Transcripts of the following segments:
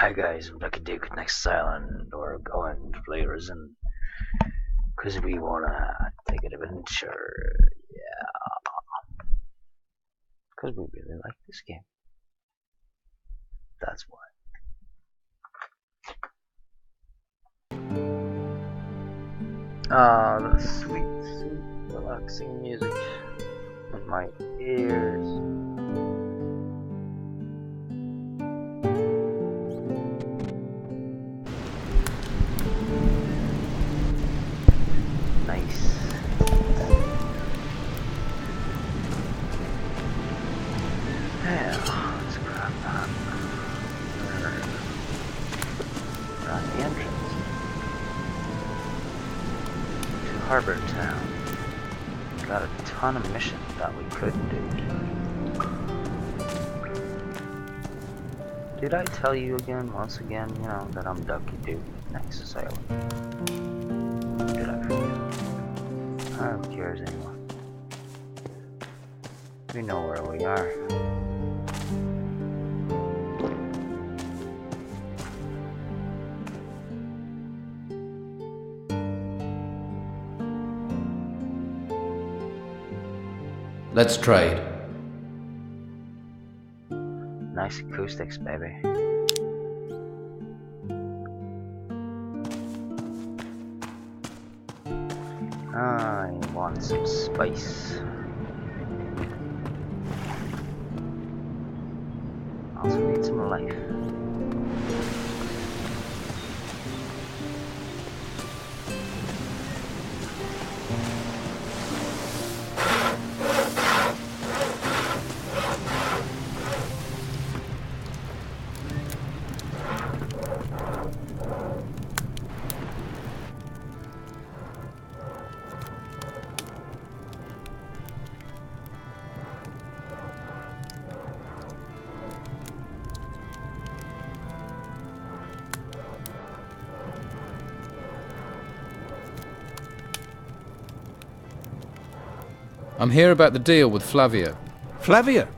Hi guys, I'm Ducky Duke. Next island we're going to Flavors and because we wanna take an adventure. Yeah, because we really like this game. That's why. The sweet, sweet, relaxing music in my ears. Nice. Yeah, let's grab that. We're on the entrance to Harbortown. Got a ton of missions that we could do. Did I tell you again, once again, you know, that I'm Ducky Duke, Nexus Island? Did I forget? Who cares anymore? We know where we are. Let's trade. Nice acoustics, baby. I want some spice. Also need some life. I'm here about the deal with Flavio. Flavio?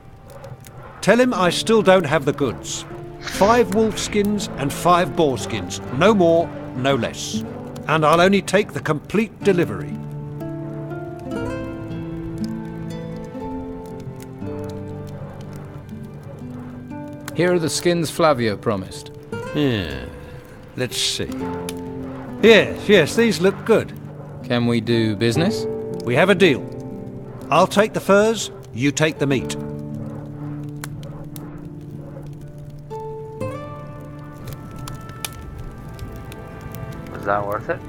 Tell him I still don't have the goods. 5 wolf skins and 5 boar skins. No more, no less. And I'll only take the complete delivery. Here are the skins Flavio promised. Yeah, let's see. Yes, these look good. Can we do business? We have a deal. I'll take the furs, you take the meat. Was that worth it?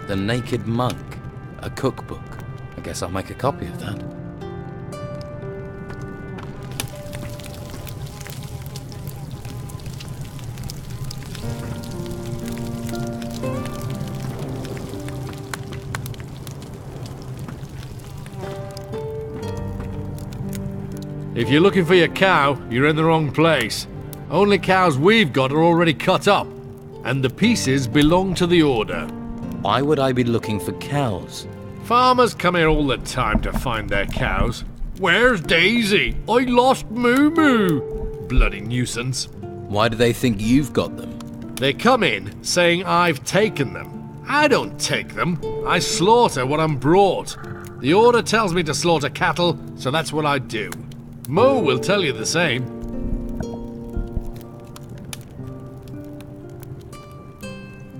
The Naked Monk. A cookbook. I guess I'll make a copy of that. If you're looking for your cow, you're in the wrong place. Only cows we've got are already cut up, and the pieces belong to the Order. Why would I be looking for cows? Farmers come here all the time to find their cows. Where's Daisy? I lost Moo Moo. Bloody nuisance. Why do they think you've got them? They come in saying I've taken them. I don't take them. I slaughter what I'm brought. The Order tells me to slaughter cattle, so that's what I do. Mo will tell you the same.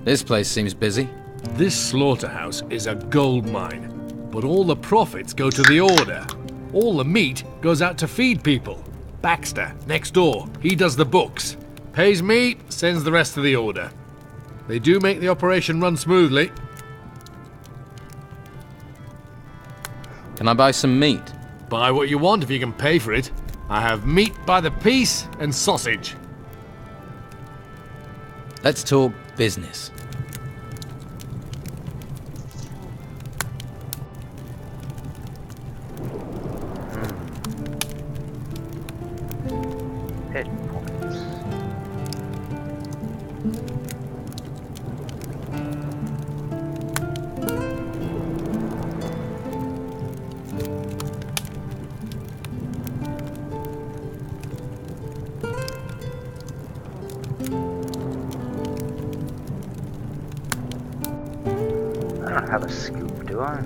This place seems busy. This slaughterhouse is a gold mine, but all the profits go to the Order. All the meat goes out to feed people. Baxter, next door, he does the books. Pays me, sends the rest to the Order. They do make the operation run smoothly. Can I buy some meat? Buy what you want if you can pay for it. I have meat by the piece and sausage. Let's talk business. Hit points. don't have a scoop, do I?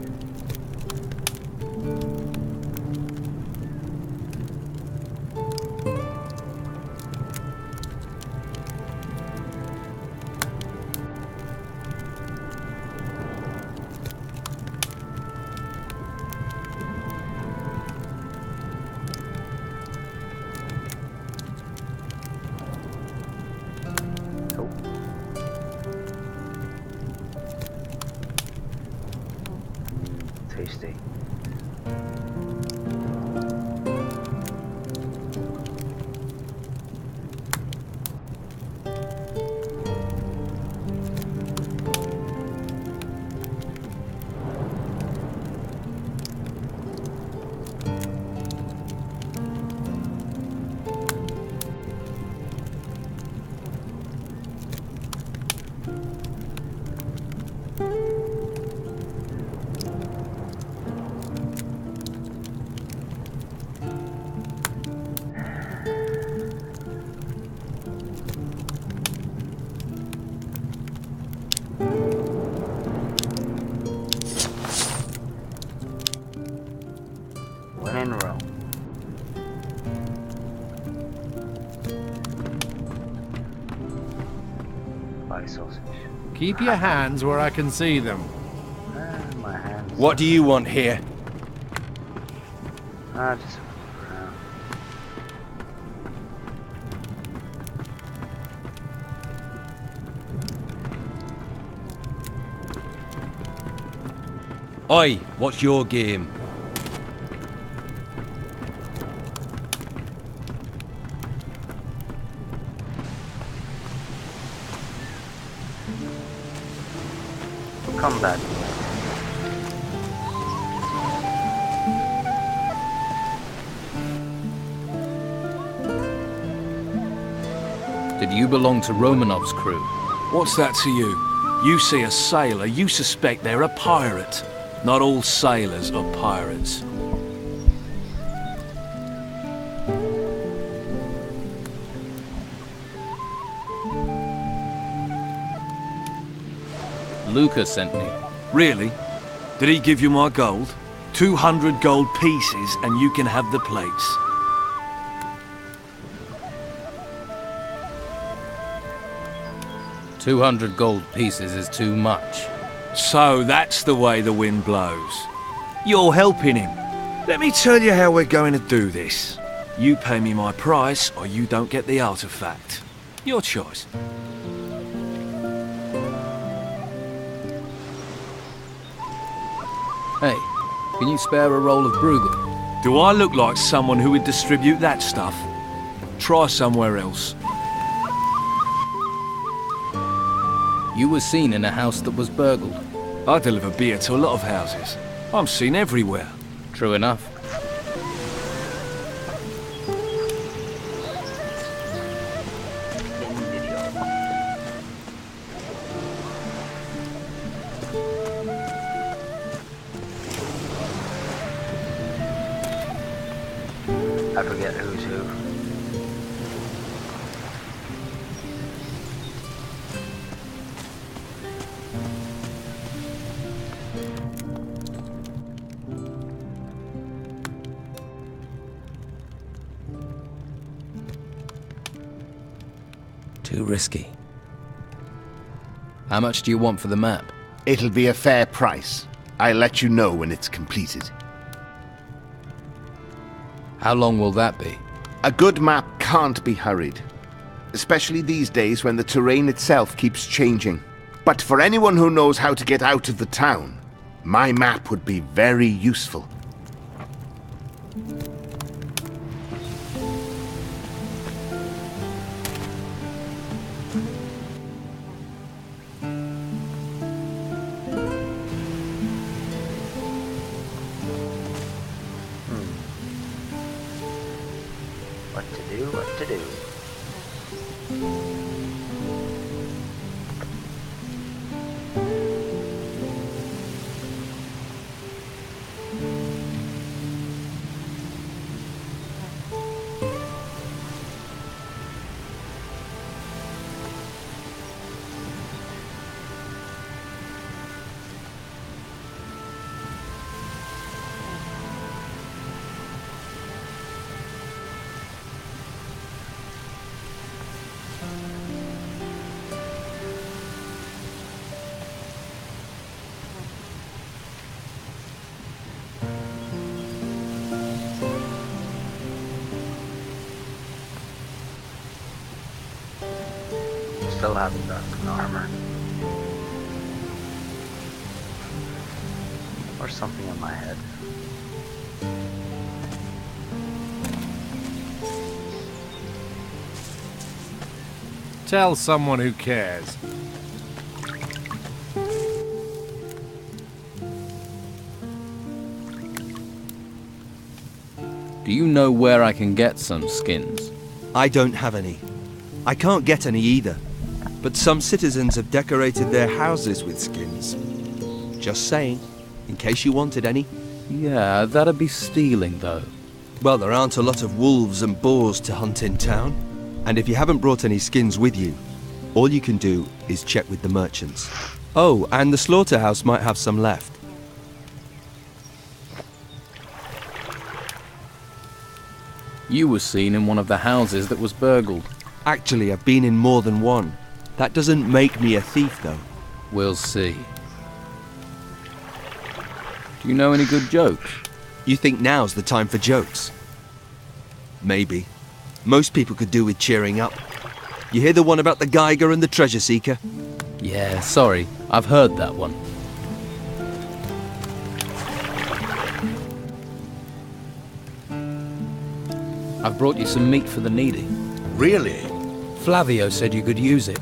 Tasty. When in Rome. Buy sausage. Keep your hands where I can see them. My hands. What do you want here? Just around. Oi, what's your game? Come back. Did you belong to Romanov's crew? What's that to you? You see a sailor, you suspect they're a pirate. Not all sailors are pirates. Luca sent me. Really? Did he give you my gold? 200 gold pieces and you can have the plates. $200 gold pieces is too much. So that's the way the wind blows. You're helping him. Let me tell you how we're going to do this. You pay me my price or you don't get the artifact. Your choice. Hey, can you spare a roll of Bruegel? Do I look like someone who would distribute that stuff? Try somewhere else. You were seen in a house that was burgled. I deliver beer to a lot of houses. I'm seen everywhere. True enough. I forget who's who. Too risky. How much do you want for the map? It'll be a fair price. I'll let you know when it's completed. How long will that be? A good map can't be hurried. Especially these days when the terrain itself keeps changing. But for anyone who knows how to get out of the town, my map would be very useful. What to do, what to do. still haven't got an armor. Or something in my head. Tell someone who cares. Do you know where I can get some skins? I don't have any. I can't get any either. But some citizens have decorated their houses with skins. Just saying, in case you wanted any. Yeah, that'd be stealing, though. Well, there aren't a lot of wolves and boars to hunt in town. And if you haven't brought any skins with you, all you can do is check with the merchants. Oh, and the slaughterhouse might have some left. You were seen in one of the houses that was burgled. Actually, I've been in more than one. That doesn't make me a thief, though. We'll see. Do you know any good jokes? You think now's the time for jokes? Maybe. Most people could do with cheering up. You hear the one about the Geiger and the Treasure Seeker? Yeah, sorry. I've heard that one. I've brought you some meat for the needy. Really? Flavio said you could use it.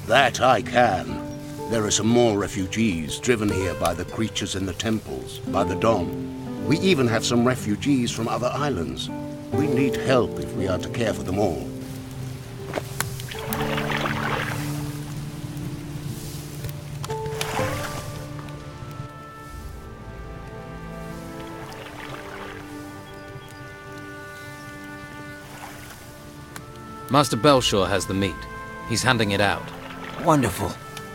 That I can. There are some more refugees driven here by the creatures in the temples, by the Don. We even have some refugees from other islands. We need help if we are to care for them all. Master Belshaw has the meat. He's handing it out. Wonderful.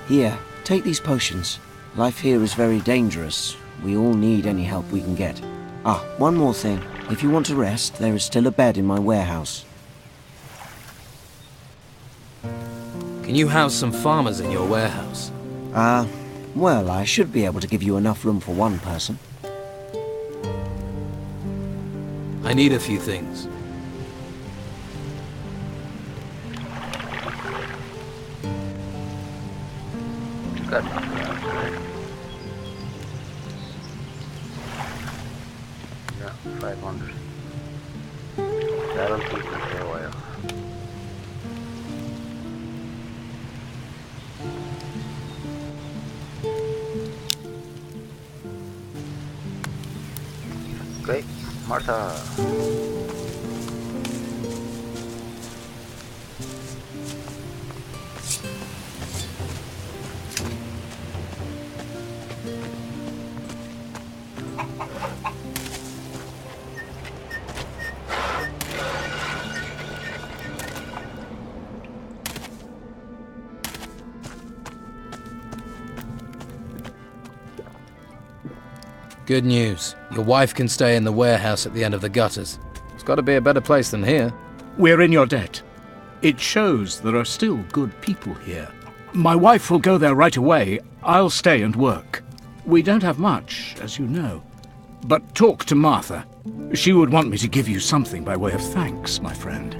Here, take these potions. Life here is very dangerous. We all need any help we can get. Ah, one more thing. If you want to rest, there is still a bed in my warehouse. Can you house some farmers in your warehouse? Well, I should be able to give you enough room for one person. I need a few things. Got enough for that, right? Yeah, 500. That'll keep me for a while. Great, Martha. Good news. Your wife can stay in the warehouse at the end of the gutters. It's got to be a better place than here. We're in your debt. It shows there are still good people here. My wife will go there right away. I'll stay and work. We don't have much, as you know. But talk to Martha. She would want me to give you something by way of thanks, my friend.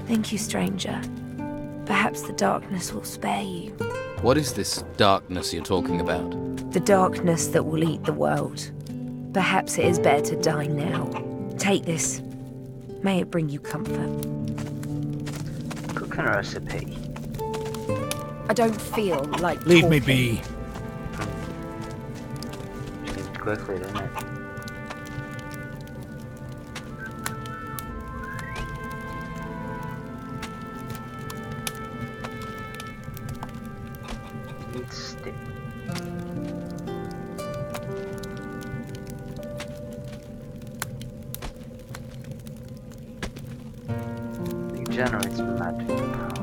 Thank you, stranger. Perhaps the darkness will spare you. What is this darkness you're talking about? The darkness that will eat the world. Perhaps it is better to die now. Take this. May it bring you comfort. Cooking recipe. I don't feel like Leave me talking. be. Changed quickly, didn't it? Meat stick. Regenerates magic power.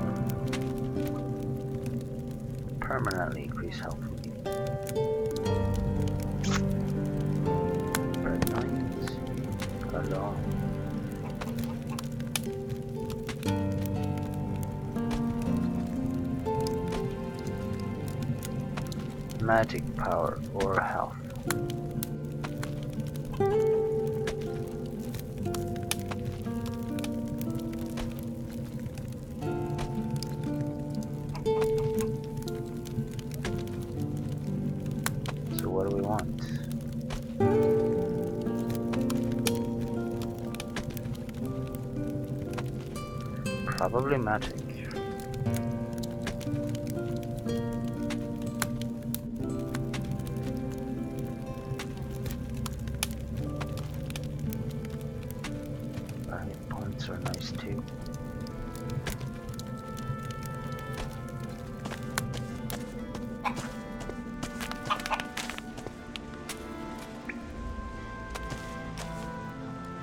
Permanently increase health. Red knights. Hello. Magic power or health. Probably magic. Hit points are nice too.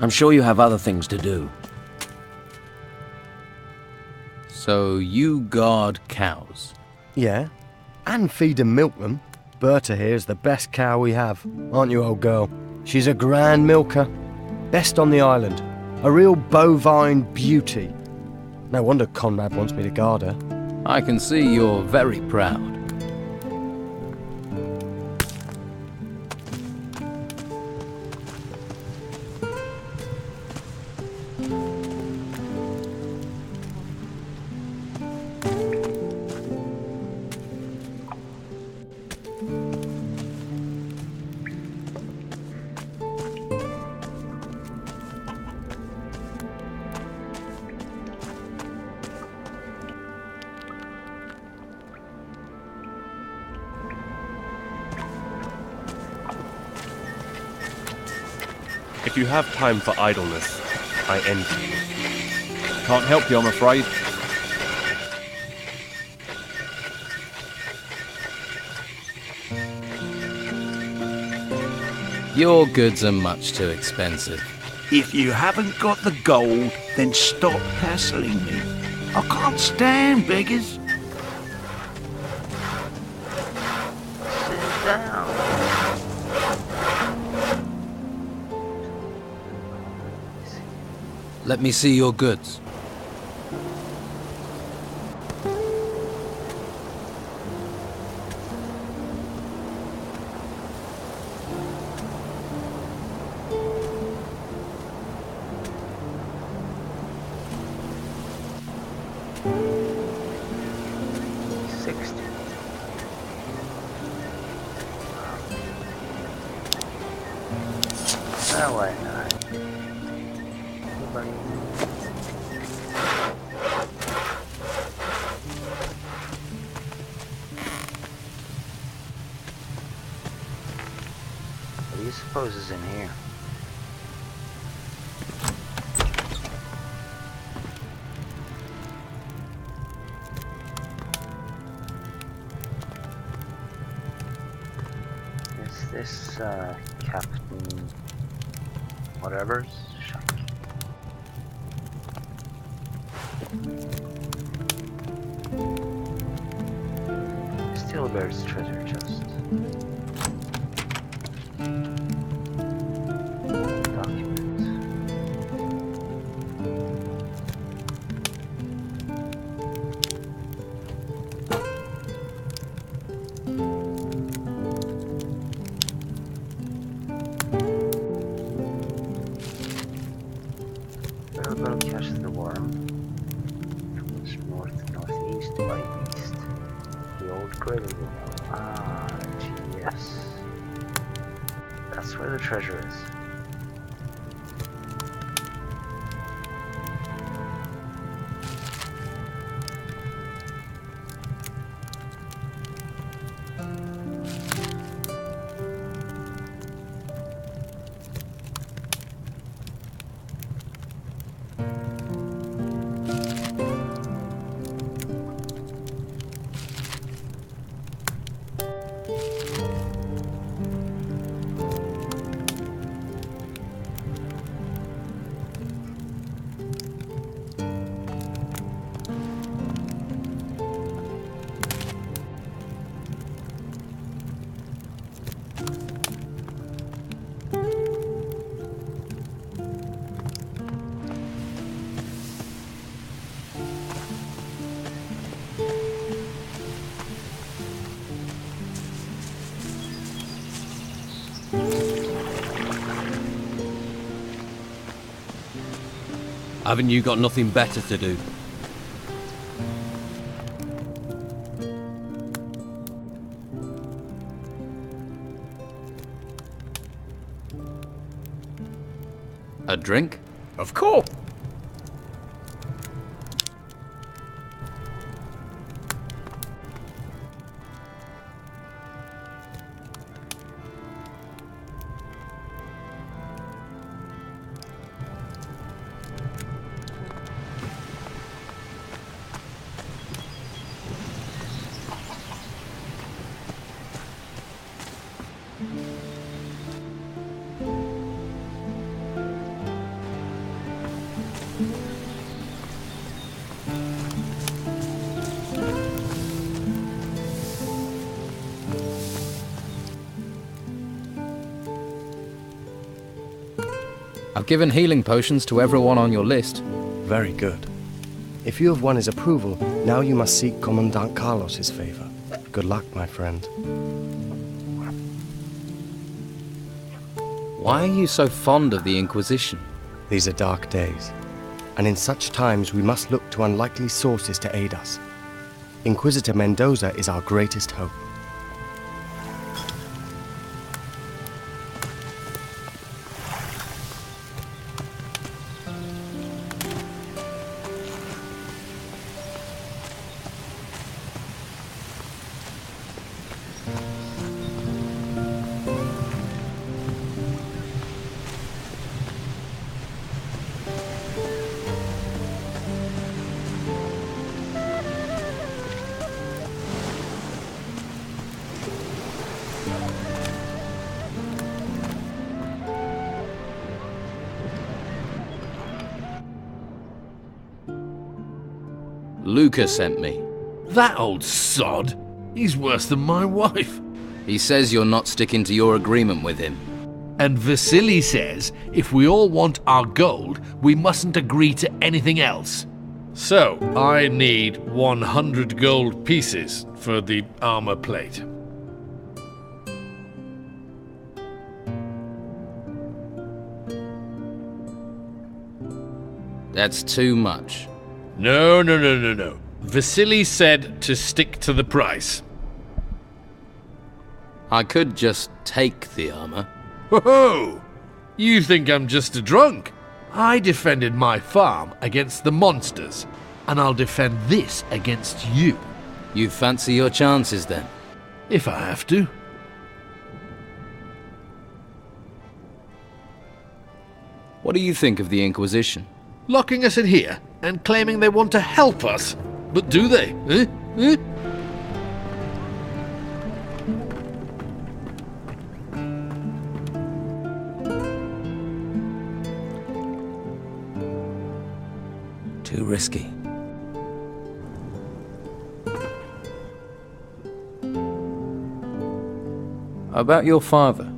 I'm sure you have other things to do. So you guard cows? Yeah, and feed and milk them. Berta here's the best cow we have, aren't you, old girl? She's a grand milker, best on the island, a real bovine beauty. No wonder Conrad wants me to guard her. I can see you're very proud. If you have time for idleness, I envy you. Can't help you, I'm afraid. Your goods are much too expensive. If you haven't got the gold, then stop hassling me. I can't stand beggars. Sit down. Let me see your goods. Oh, why not? What do you suppose is in here? Is this, Captain whatever's shack? Stillbear's treasure chest. We'll catch the worm. Comes north-northeast by east. The old cradle. Ah, yes. That's where the treasure is. Haven't you got nothing better to do? A drink? Of course. I've given healing potions to everyone on your list. Very good. If you have won his approval, now you must seek Commandant Carlos's favor. Good luck, my friend. Why are you so fond of the Inquisition? These are dark days, and in such times we must look to unlikely sources to aid us. Inquisitor Mendoza is our greatest hope. Luca sent me. That old sod? He's worse than my wife. He says you're not sticking to your agreement with him. And Vasily says if we all want our gold, we mustn't agree to anything else. So, I need 100 gold pieces for the armor plate. That's too much. No. Vasily said to stick to the price. I could just take the armor. Ho-ho! You think I'm just a drunk? I defended my farm against the monsters, and I'll defend this against you. You fancy your chances then? If I have to. What do you think of the Inquisition? Locking us in here and claiming they want to help us. But do they? Eh? Too risky. About your father?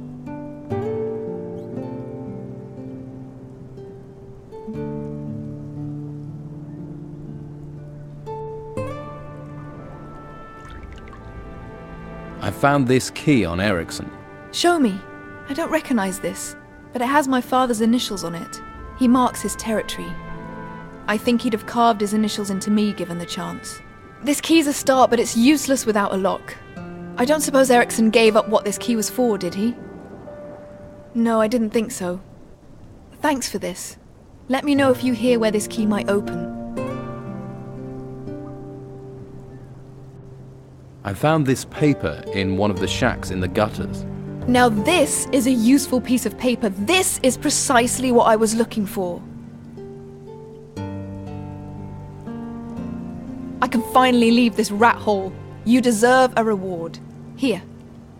I found this key on Ericsson. Show me. I don't recognize this, but it has my father's initials on it. He marks his territory. I think he'd have carved his initials into me given the chance. This key's a start, but it's useless without a lock. I don't suppose Ericsson gave up what this key was for, did he? No, I didn't think so. Thanks for this. Let me know if you hear where this key might open. I found this paper in one of the shacks in the gutters. Now this is a useful piece of paper. This is precisely what I was looking for. I can finally leave this rat hole. You deserve a reward. Here,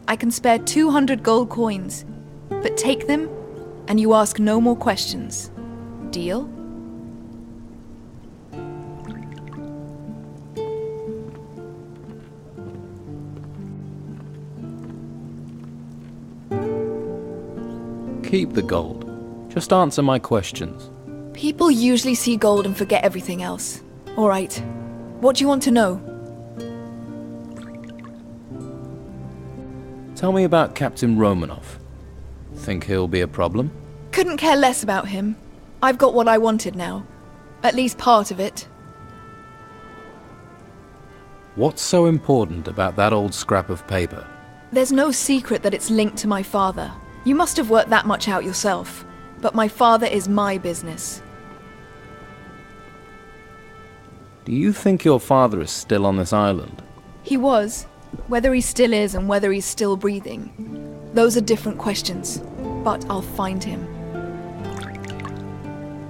I can spare 200 gold coins, but take them and you ask no more questions. Deal? Keep the gold. Just answer my questions. People usually see gold and forget everything else. All right. What do you want to know? Tell me about Captain Romanov. Think he'll be a problem? Couldn't care less about him. I've got what I wanted now. At least part of it. What's so important about that old scrap of paper? There's no secret that it's linked to my father. You must have worked that much out yourself. But my father is my business. Do you think your father is still on this island? He was. Whether he still is and whether he's still breathing. Those are different questions. But I'll find him.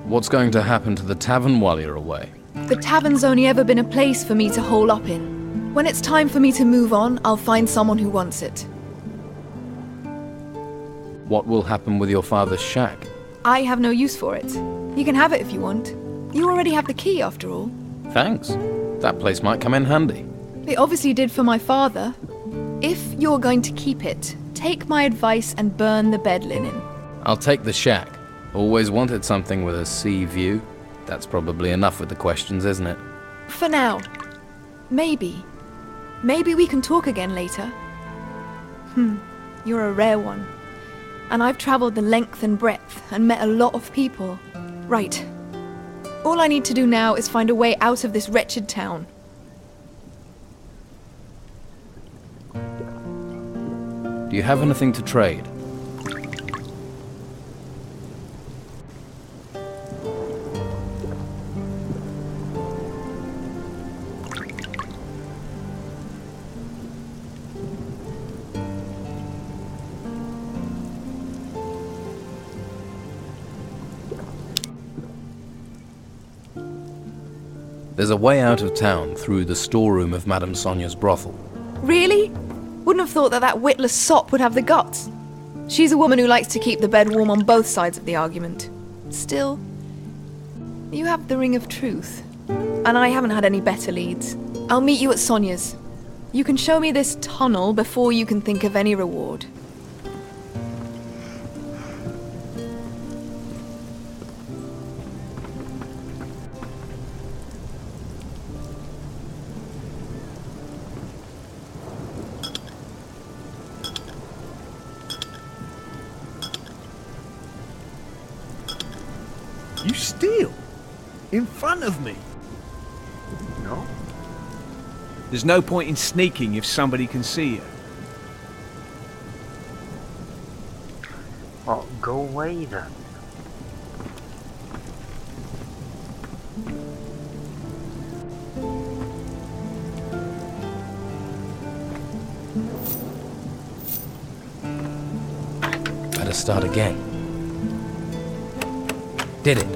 What's going to happen to the tavern while you're away? The tavern's only ever been a place for me to hole up in. When it's time for me to move on, I'll find someone who wants it. What will happen with your father's shack? I have no use for it. You can have it if you want. You already have the key, after all. Thanks. That place might come in handy. It obviously did for my father. If you're going to keep it, take my advice and burn the bed linen. I'll take the shack. Always wanted something with a sea view. That's probably enough with the questions, isn't it? For now. Maybe. Maybe we can talk again later. You're a rare one. And I've traveled the length and breadth and met a lot of people. Right. All I need to do now is find a way out of this wretched town. Do you have anything to trade? There's a way out of town through the storeroom of Madame Sonia's brothel. Really? Wouldn't have thought that that witless sop would have the guts. She's a woman who likes to keep the bed warm on both sides of the argument. Still, you have the ring of truth. And I haven't had any better leads. I'll meet you at Sonia's. You can show me this tunnel before you can think of any reward. You steal? In front of me? No? There's no point in sneaking if somebody can see you. Well, go away then. Better start again. Did it?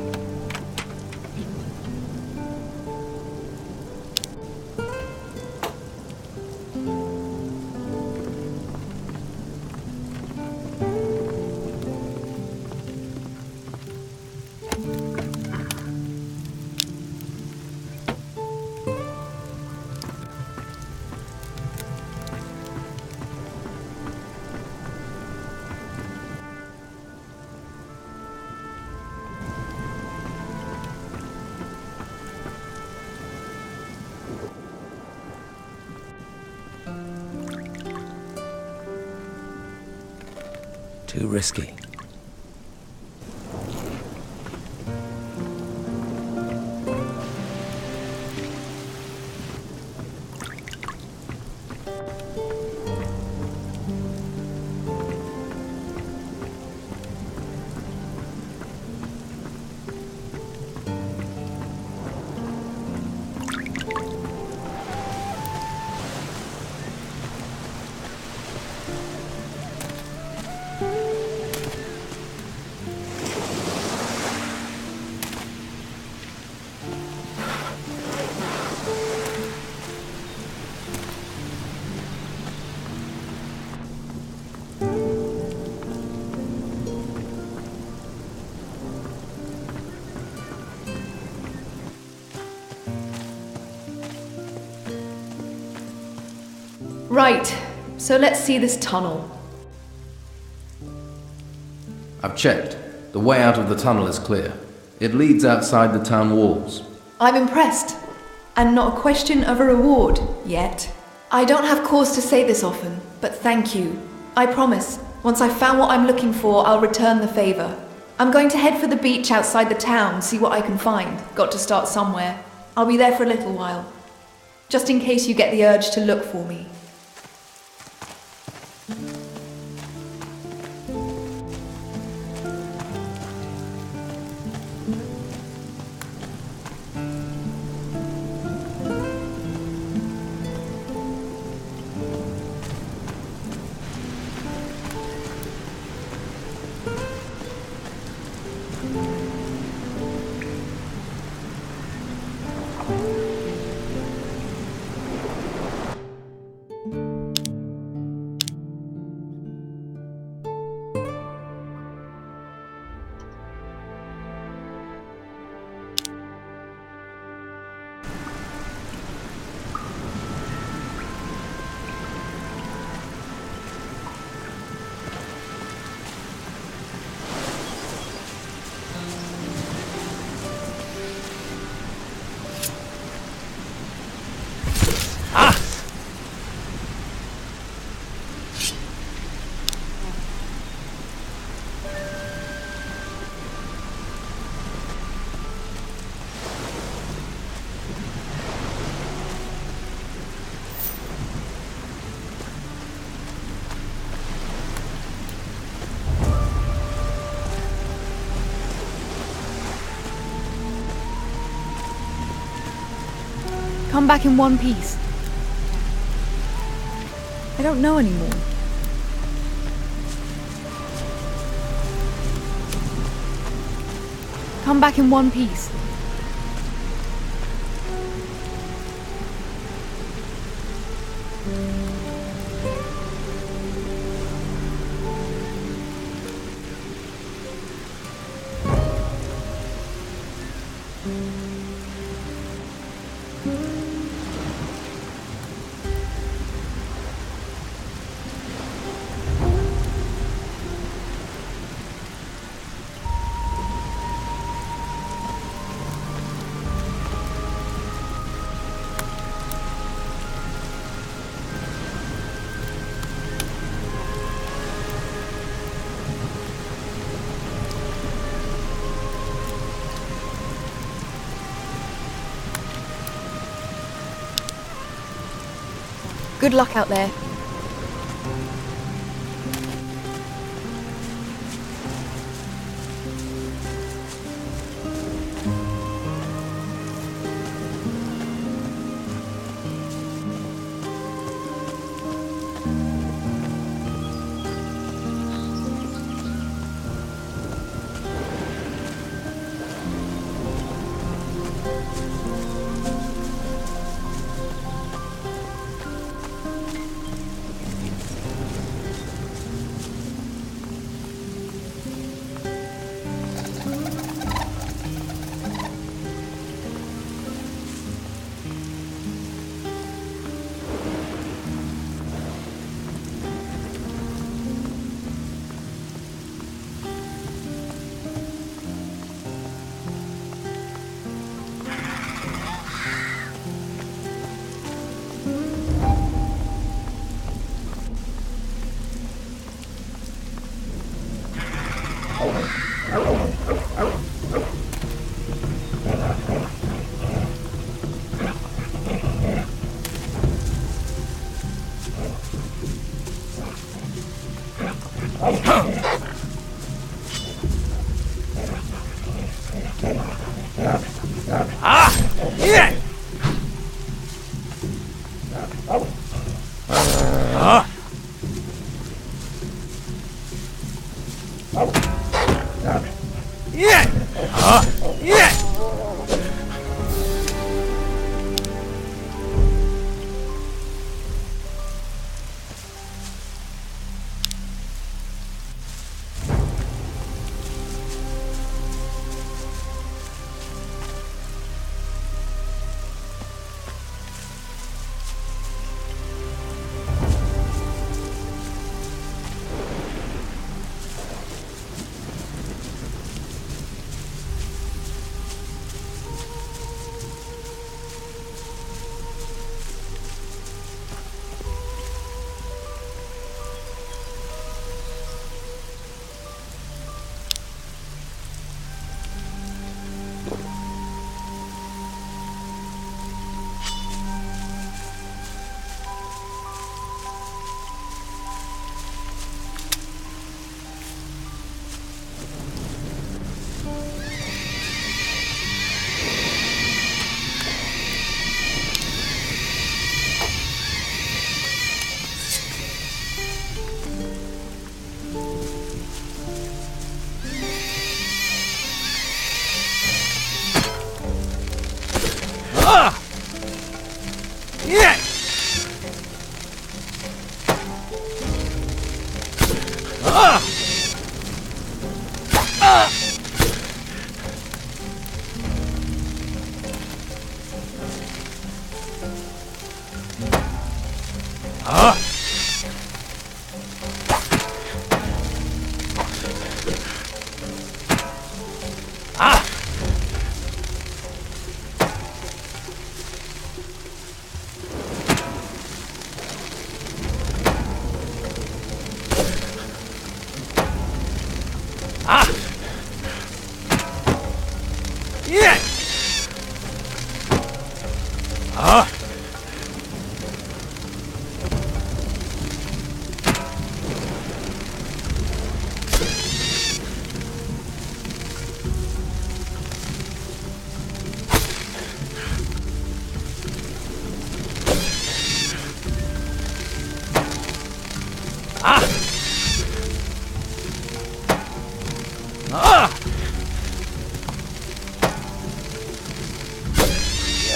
Too risky. Right, so let's see this tunnel. I've checked. The way out of the tunnel is clear. It leads outside the town walls. I'm impressed. And not a question of a reward, yet. I don't have cause to say this often, but thank you. I promise, once I've found what I'm looking for, I'll return the favour. I'm going to head for the beach outside the town, see what I can find. Got to start somewhere. I'll be there for a little while. Just in case you get the urge to look for me. Come back in one piece. I don't know anymore. Come back in one piece. Good luck out there.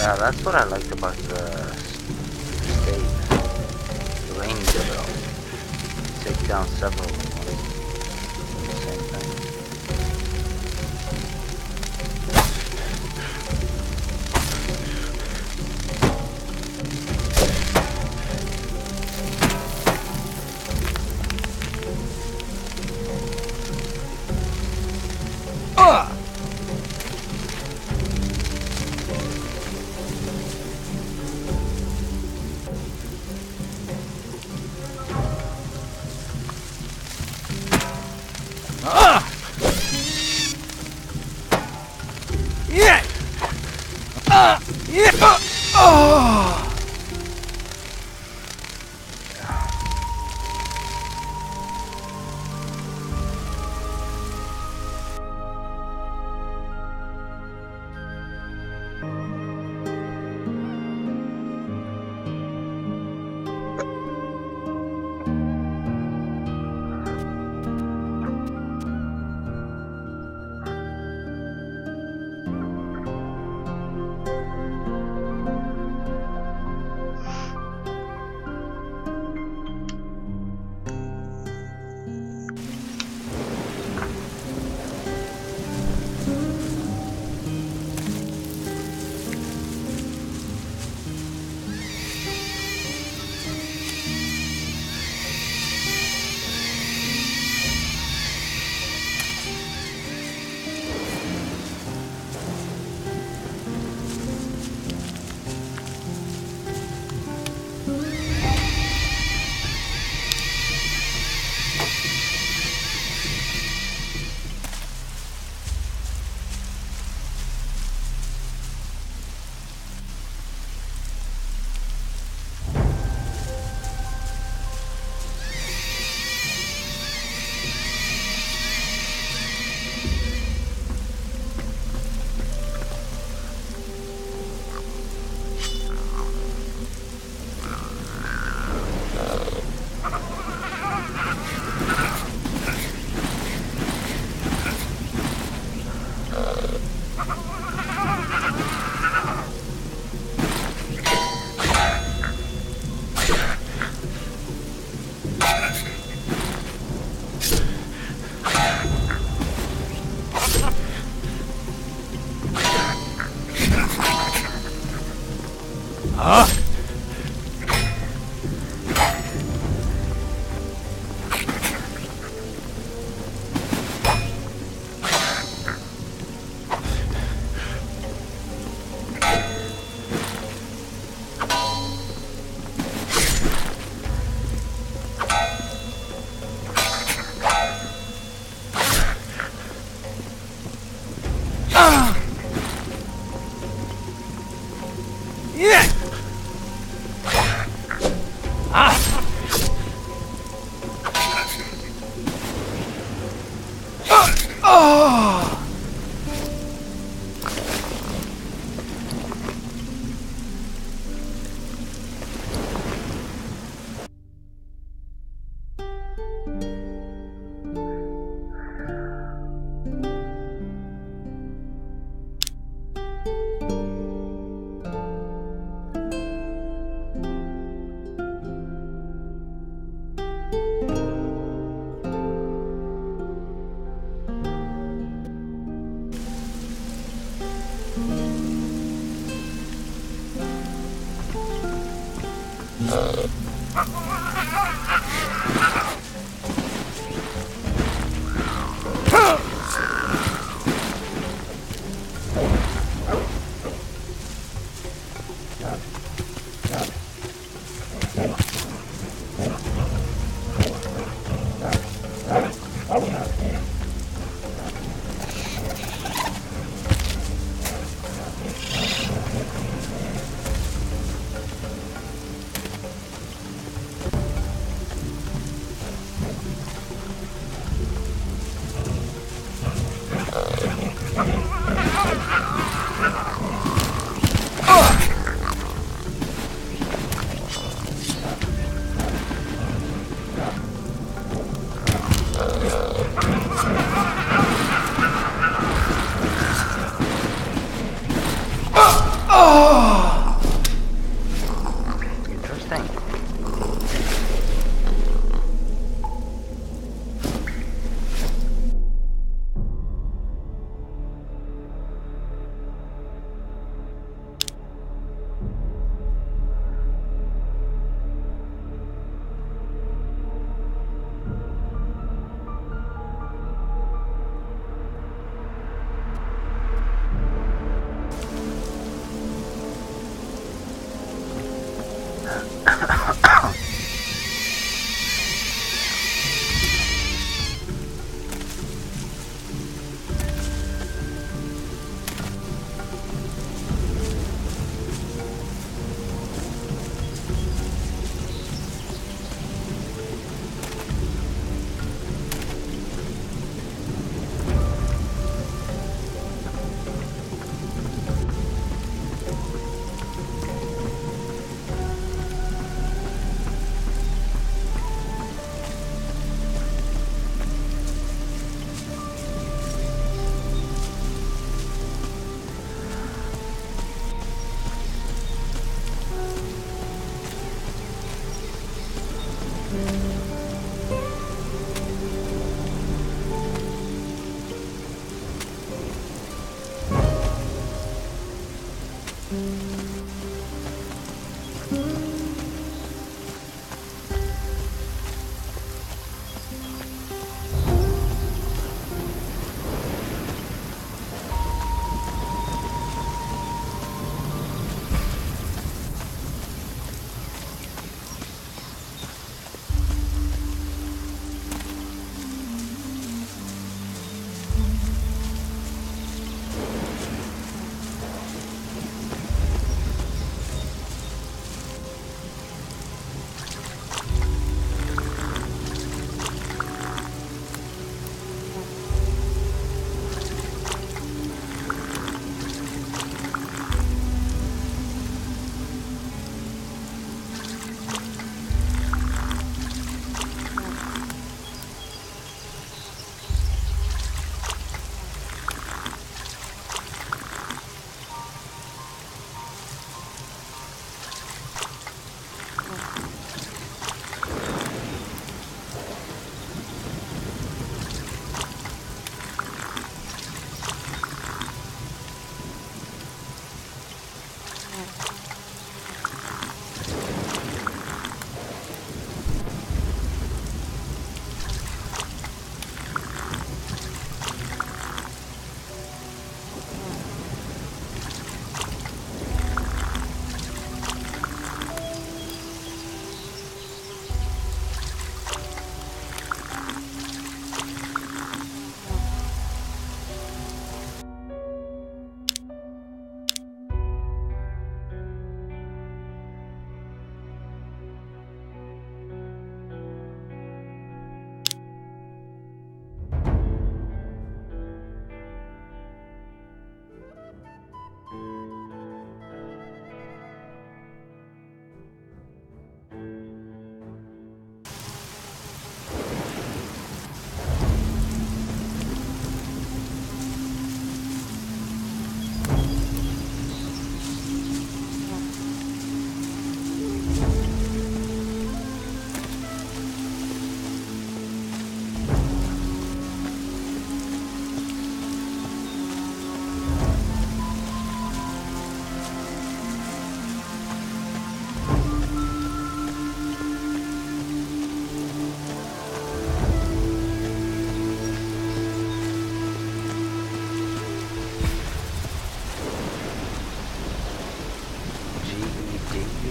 Yeah, that's what I liked about the state. The range of it all. Take down several at once. Same thing.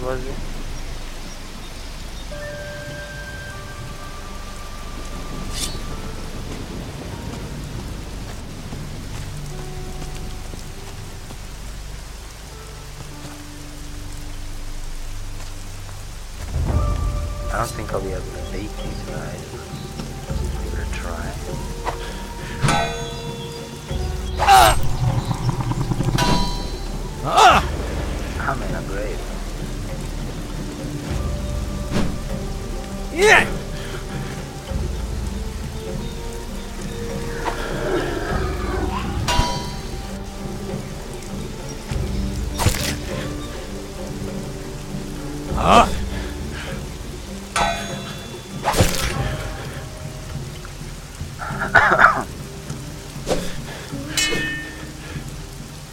Was it? I don't think I'll be able to make these guys. Give it a try. I'm in a grave. Yeah!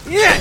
Yeah!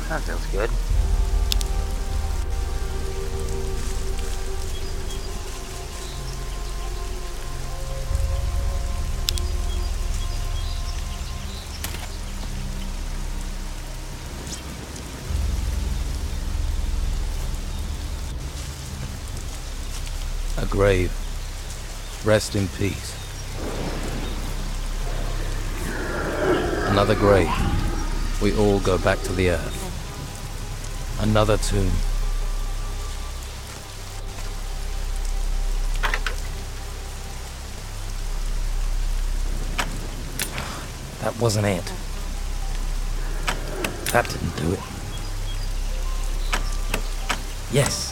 That feels good. A grave. Rest in peace. Another grave. We all go back to the earth. Another tomb. That wasn't it. That didn't do it. Yes.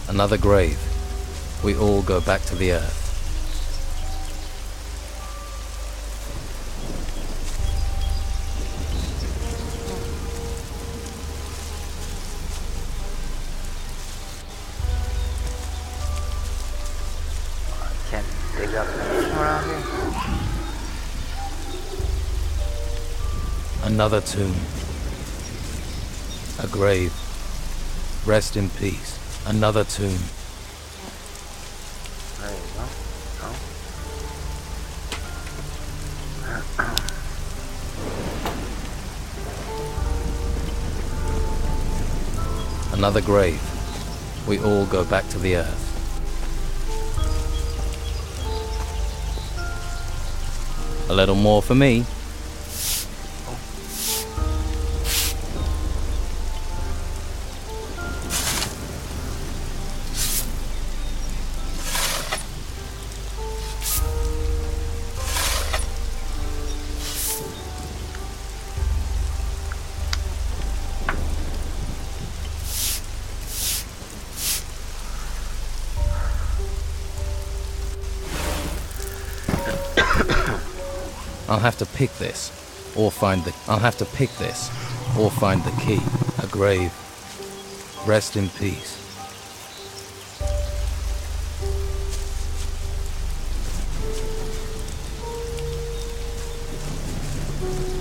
Another grave. We all go back to the earth. I can't dig up anything around here. Another tomb. A grave. Rest in peace. Another tomb. There you go. Another grave. We all go back to the earth. A little more for me. I'll have to pick this, or find the... I'll have to pick this, or find the key. A grave. Rest in peace.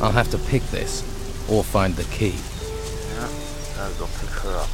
I'll have to pick this, or find the key. Yeah, gotta go pick her up.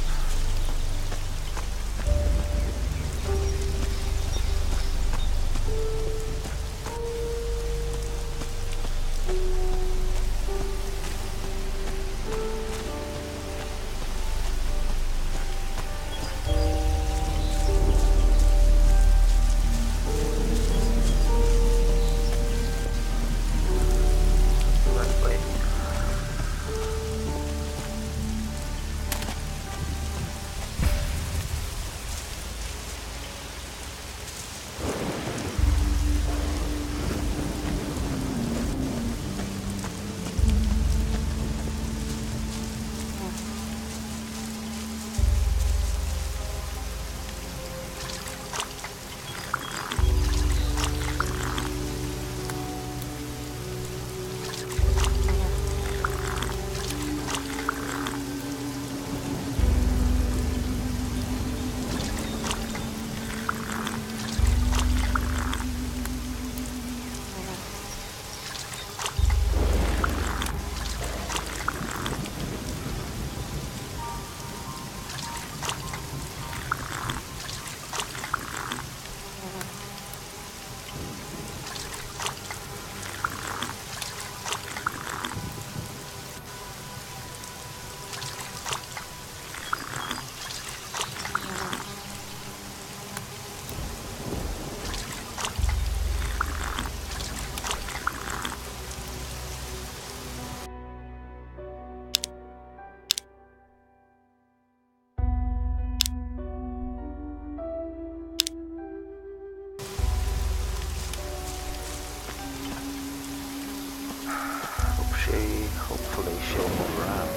hopefully she'll move around.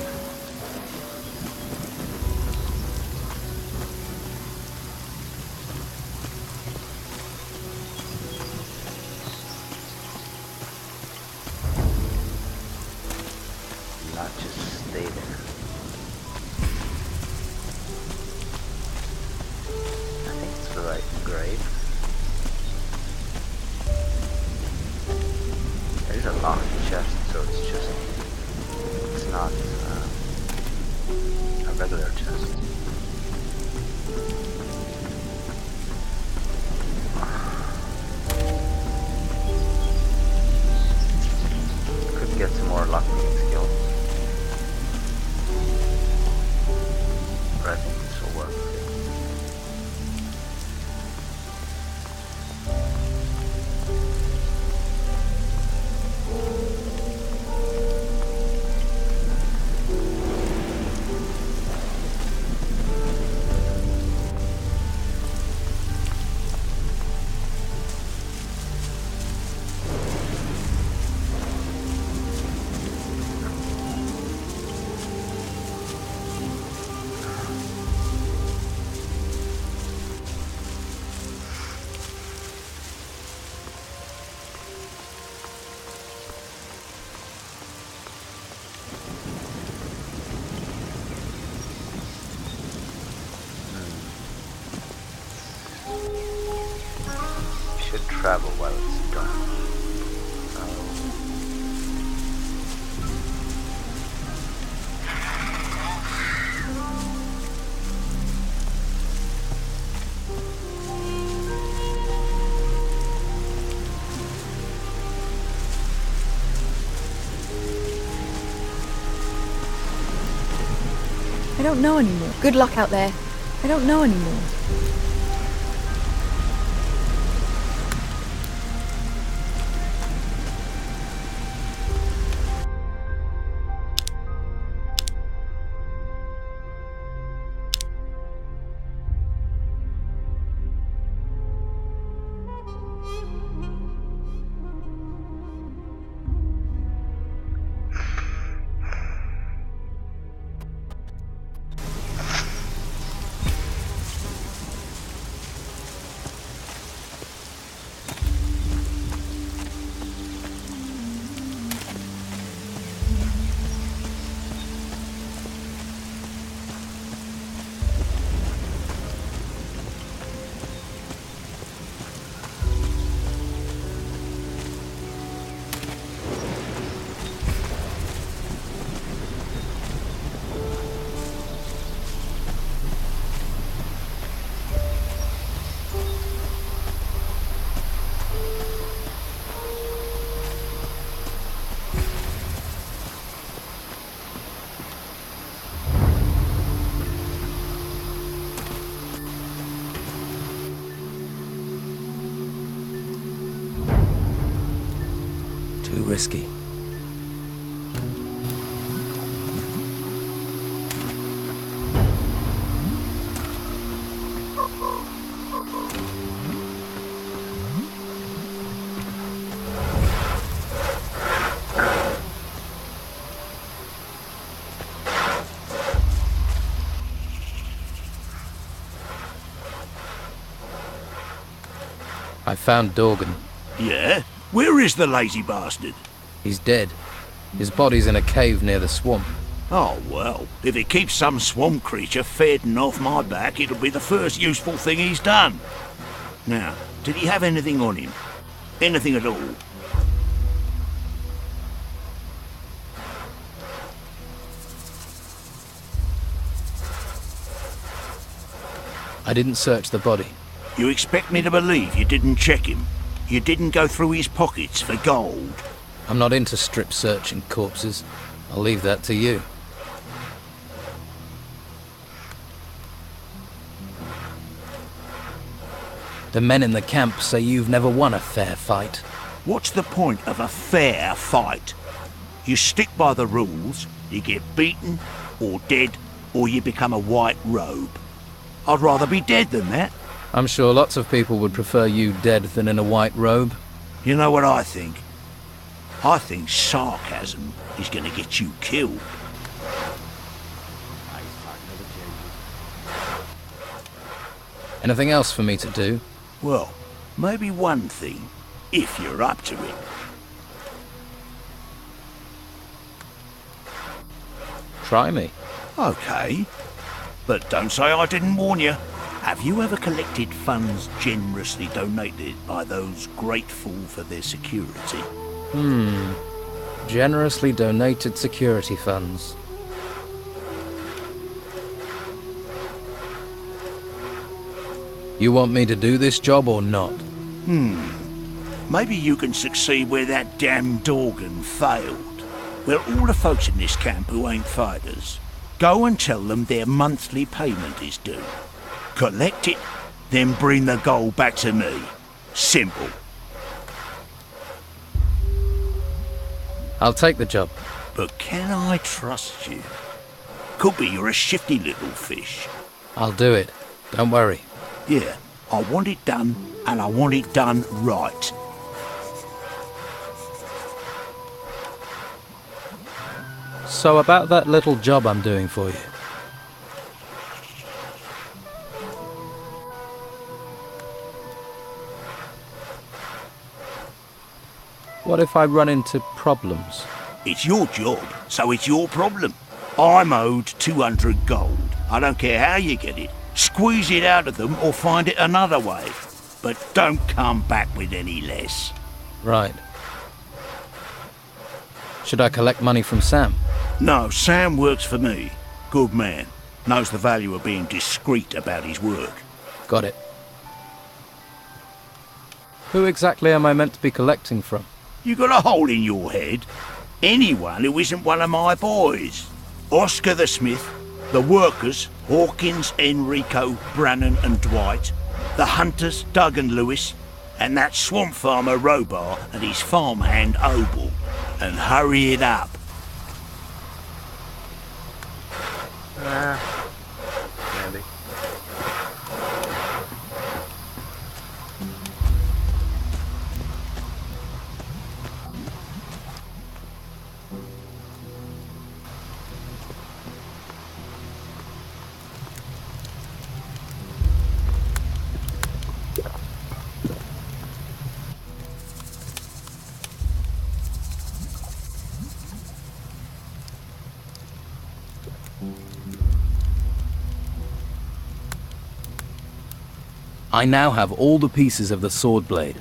Not just stay there. I think it's the right grave. There's a locked chest, so it's not a regular chest. Could get some more lockpicking skills. But I think this will work. Should travel while it's dark. I don't know anymore. Good luck out there. I don't know anymore. Too risky. I found Dorgan. Yeah? Where is the lazy bastard? He's dead. His body's in a cave near the swamp. Oh, well, if it keeps some swamp creature feeding off my back, it'll be the first useful thing he's done. Now, did he have anything on him? Anything at all? I didn't search the body. You expect me to believe you didn't check him? You didn't go through his pockets for gold? I'm not into strip searching corpses. I'll leave that to you. The men in the camp say you've never won a fair fight. What's the point of a fair fight? You stick by the rules, you get beaten, or dead, or you become a white robe. I'd rather be dead than that. I'm sure lots of people would prefer you dead than in a white robe. You know what I think? I think sarcasm is going to get you killed. Anything else for me to do? Well, maybe one thing, if you're up to it. Try me. Okay. But don't say I didn't warn you. Have you ever collected funds generously donated by those grateful for their security? Generously donated security funds. You want me to do this job or not? Maybe you can succeed where that damn Dorgan failed. Well, all the folks in this camp who ain't fighters, go and tell them their monthly payment is due. Collect it, then bring the gold back to me. Simple. I'll take the job. But can I trust you? Could be you're a shifty little fish. I'll do it. Don't worry. Yeah, I want it done, and I want it done right. So about that little job I'm doing for you. What if I run into problems? It's your job, so it's your problem. I'm owed 200 gold. I don't care how you get it. Squeeze it out of them or find it another way. But don't come back with any less. Right. Should I collect money from Sam? No, Sam works for me. Good man. Knows the value of being discreet about his work. Got it. Who exactly am I meant to be collecting from? You got a hole in your head? Anyone who isn't one of my boys. Oscar the Smith, the workers, Hawkins, Enrico, Brannan and Dwight, the hunters, Doug and Lewis, and that swamp farmer Robar and his farmhand Obel. And hurry it up. Maybe. I now have all the pieces of the sword blade.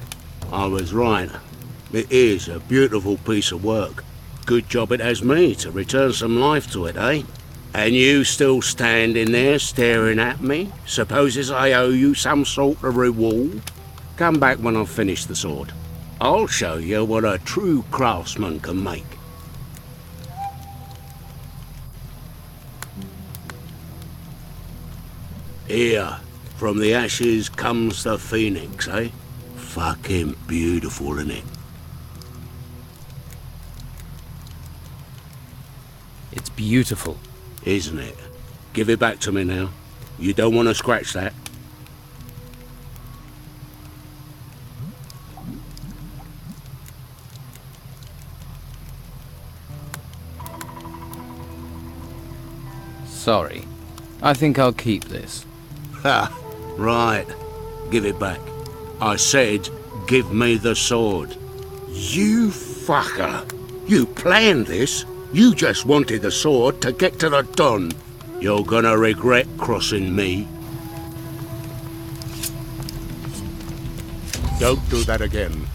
I was right. It is a beautiful piece of work. Good job it has me to return some life to it, eh? And you still standing there staring at me? Supposes I owe you some sort of reward? Come back when I've finished the sword. I'll show you what a true craftsman can make. Here, from the ashes comes the phoenix, eh? Fucking beautiful, innit? It's beautiful. Isn't it? Give it back to me now. You don't want to scratch that. Sorry. I think I'll keep this. Ha! Right. Give it back. I said, give me the sword. You fucker! You planned this? You just wanted the sword to get to the Don. You're gonna regret crossing me. Don't do that again.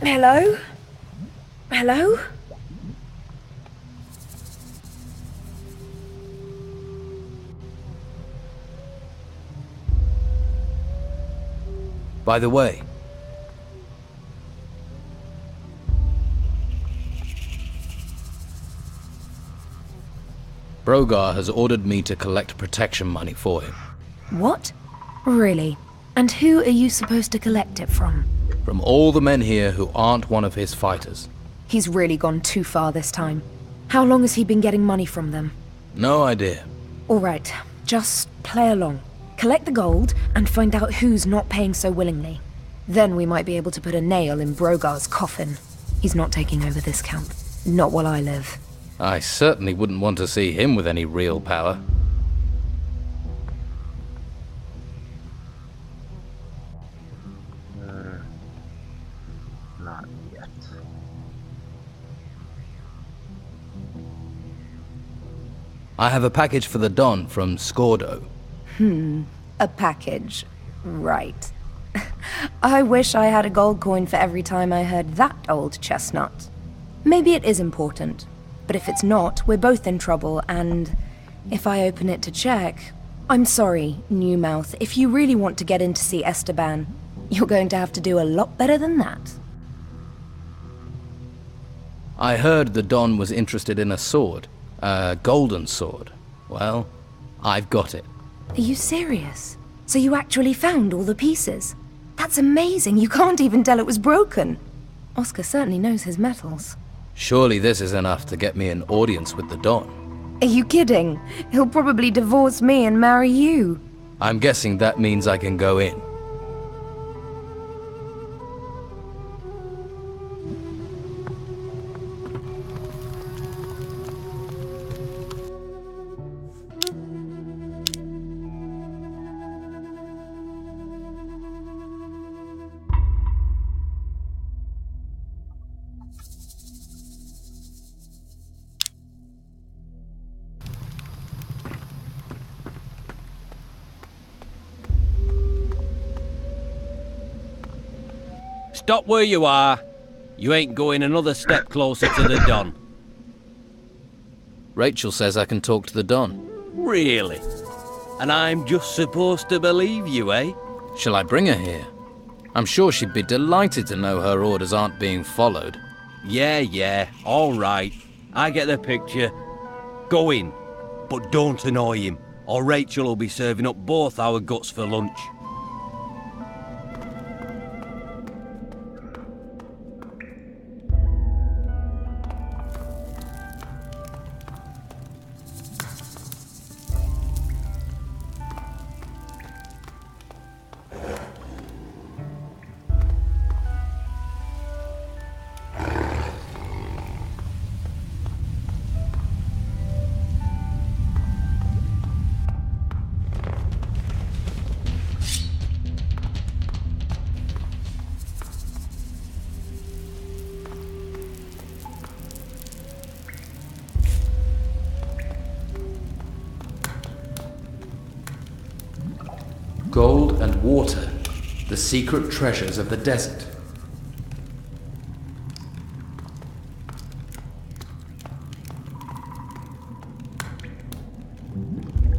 Hello? Hello? By the way, Brogar has ordered me to collect protection money for him. What? Really? And who are you supposed to collect it from? From all the men here who aren't one of his fighters. He's really gone too far this time. How long has he been getting money from them? No idea. All right, just play along. Collect the gold and find out who's not paying so willingly. Then we might be able to put a nail in Brogar's coffin. He's not taking over this camp. Not while I live. I certainly wouldn't want to see him with any real power. Not yet. I have a package for the Don from Scordo. A package. Right. I wish I had a gold coin for every time I heard that old chestnut. Maybe it is important, but if it's not, we're both in trouble, and if I open it to check... I'm sorry, Newmouth, if you really want to get in to see Esteban, you're going to have to do a lot better than that. I heard the Don was interested in a sword. A golden sword. Well, I've got it. Are you serious? So you actually found all the pieces? That's amazing, you can't even tell it was broken. Oscar certainly knows his metals. Surely this is enough to get me an audience with the Don. Are you kidding? He'll probably divorce me and marry you. I'm guessing that means I can go in. Stop where you are. You ain't going another step closer to the Don. Rachel says I can talk to the Don. Really? And I'm just supposed to believe you, eh? Shall I bring her here? I'm sure she'd be delighted to know her orders aren't being followed. Yeah, all right. I get the picture. Go in, but don't annoy him, or Rachel will be serving up both our guts for lunch. Gold and water, the secret treasures of the desert.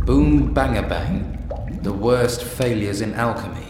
Boom Banger Bang, the worst failures in alchemy.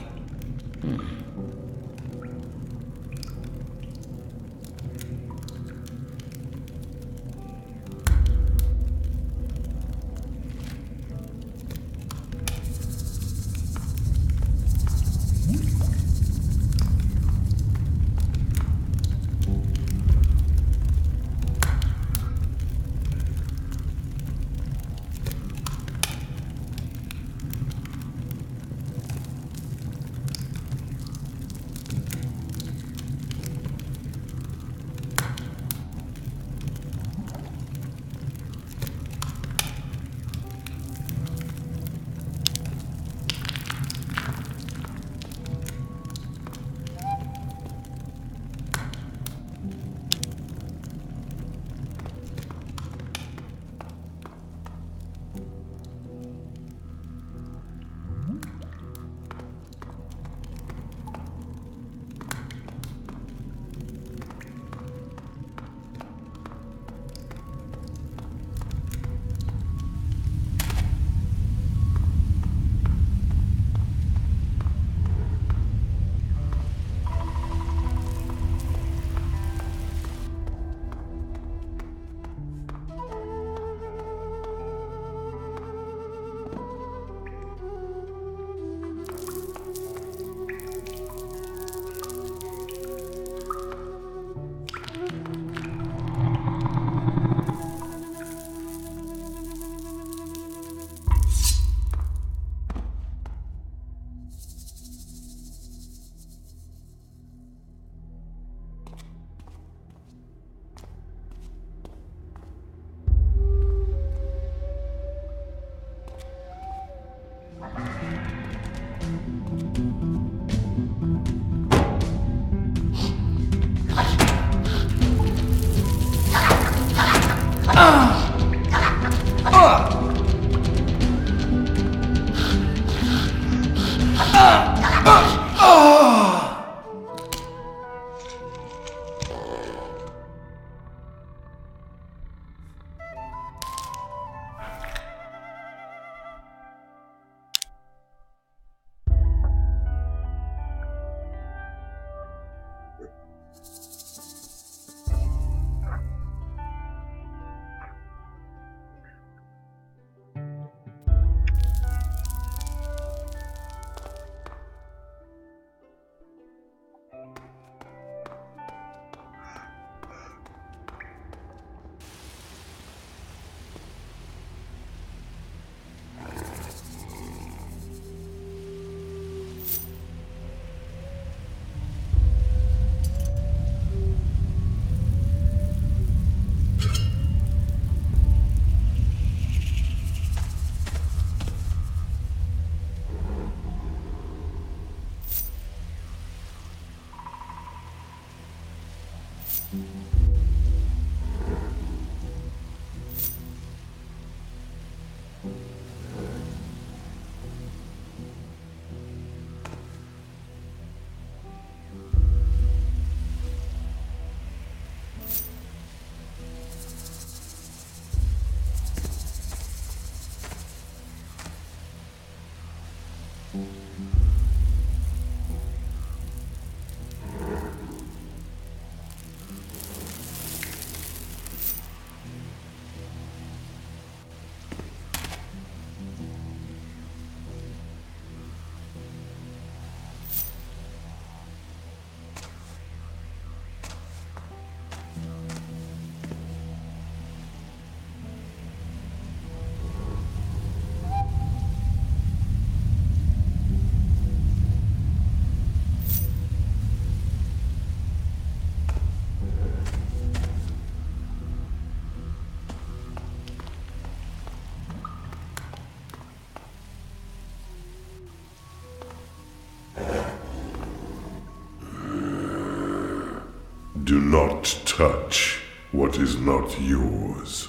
Do not touch what is not yours.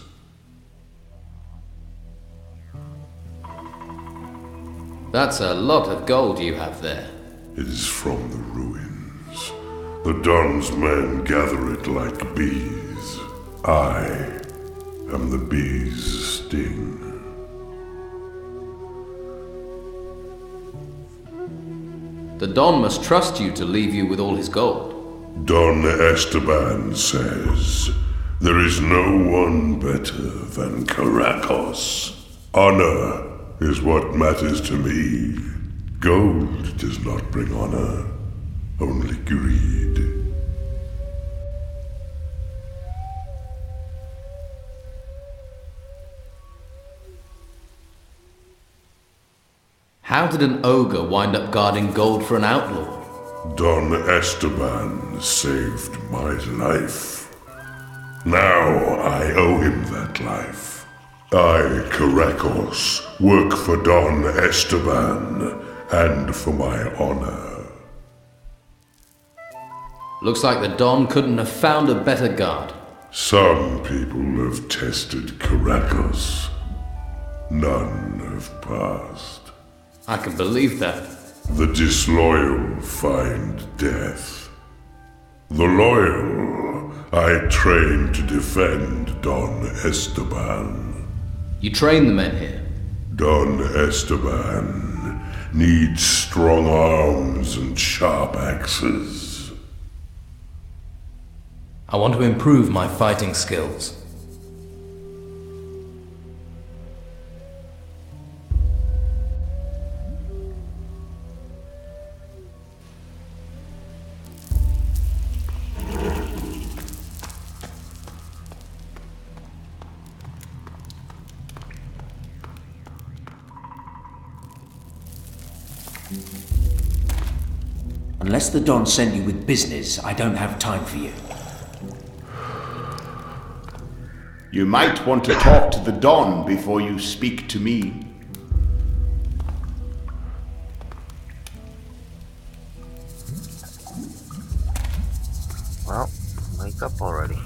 That's a lot of gold you have there. It is from the ruins. The Don's men gather it like bees. I am the bee's sting. The Don must trust you to leave you with all his gold. Don Esteban says, there is no one better than Caracos. Honor is what matters to me. Gold does not bring honor, only greed. How did an ogre wind up guarding gold for an outlaw? Don Esteban saved my life. Now I owe him that life. I, Caracos, work for Don Esteban and for my honor. Looks like the Don couldn't have found a better guard. Some people have tested Caracos. None have passed. I can believe that. The disloyal find death. The loyal I train to defend Don Esteban. You train the men here? Don Esteban needs strong arms and sharp axes. I want to improve my fighting skills. Unless the Don sent you with business, I don't have time for you. You might want to talk to the Don before you speak to me. Well, wake up already.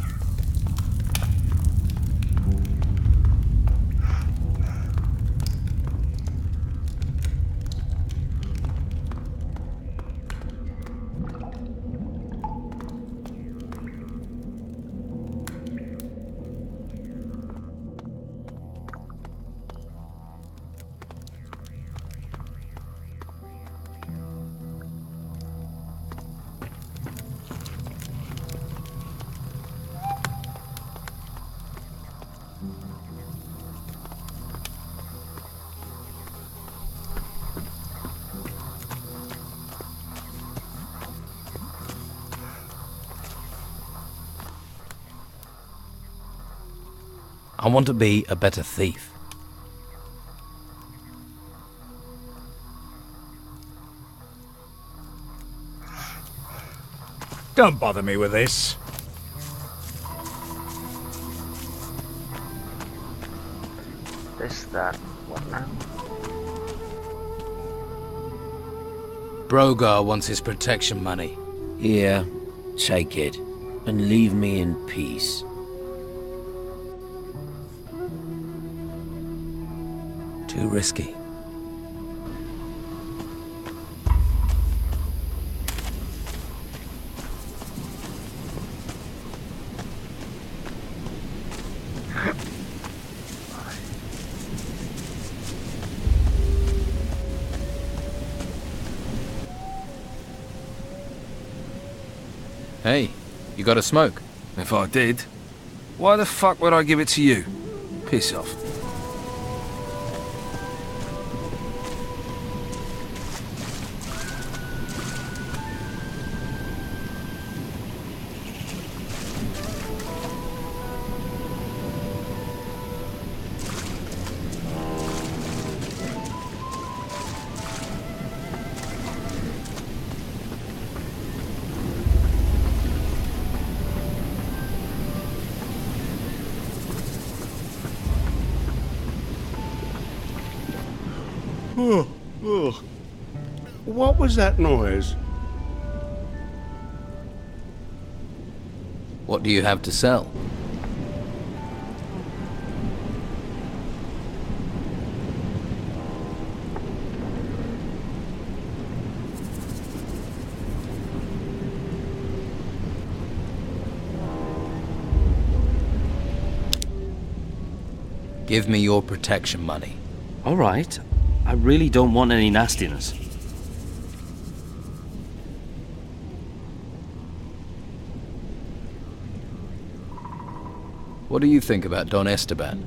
I want to be a better thief. Don't bother me with this. This, that, what now? Brogar wants his protection money. Here, take it. and leave me in peace. Too risky. Hey, you got a smoke? If I did, why the fuck would I give it to you? Piss off. What was that noise? What do you have to sell? Give me your protection money. All right. I really don't want any nastiness. What do you think about Don Esteban?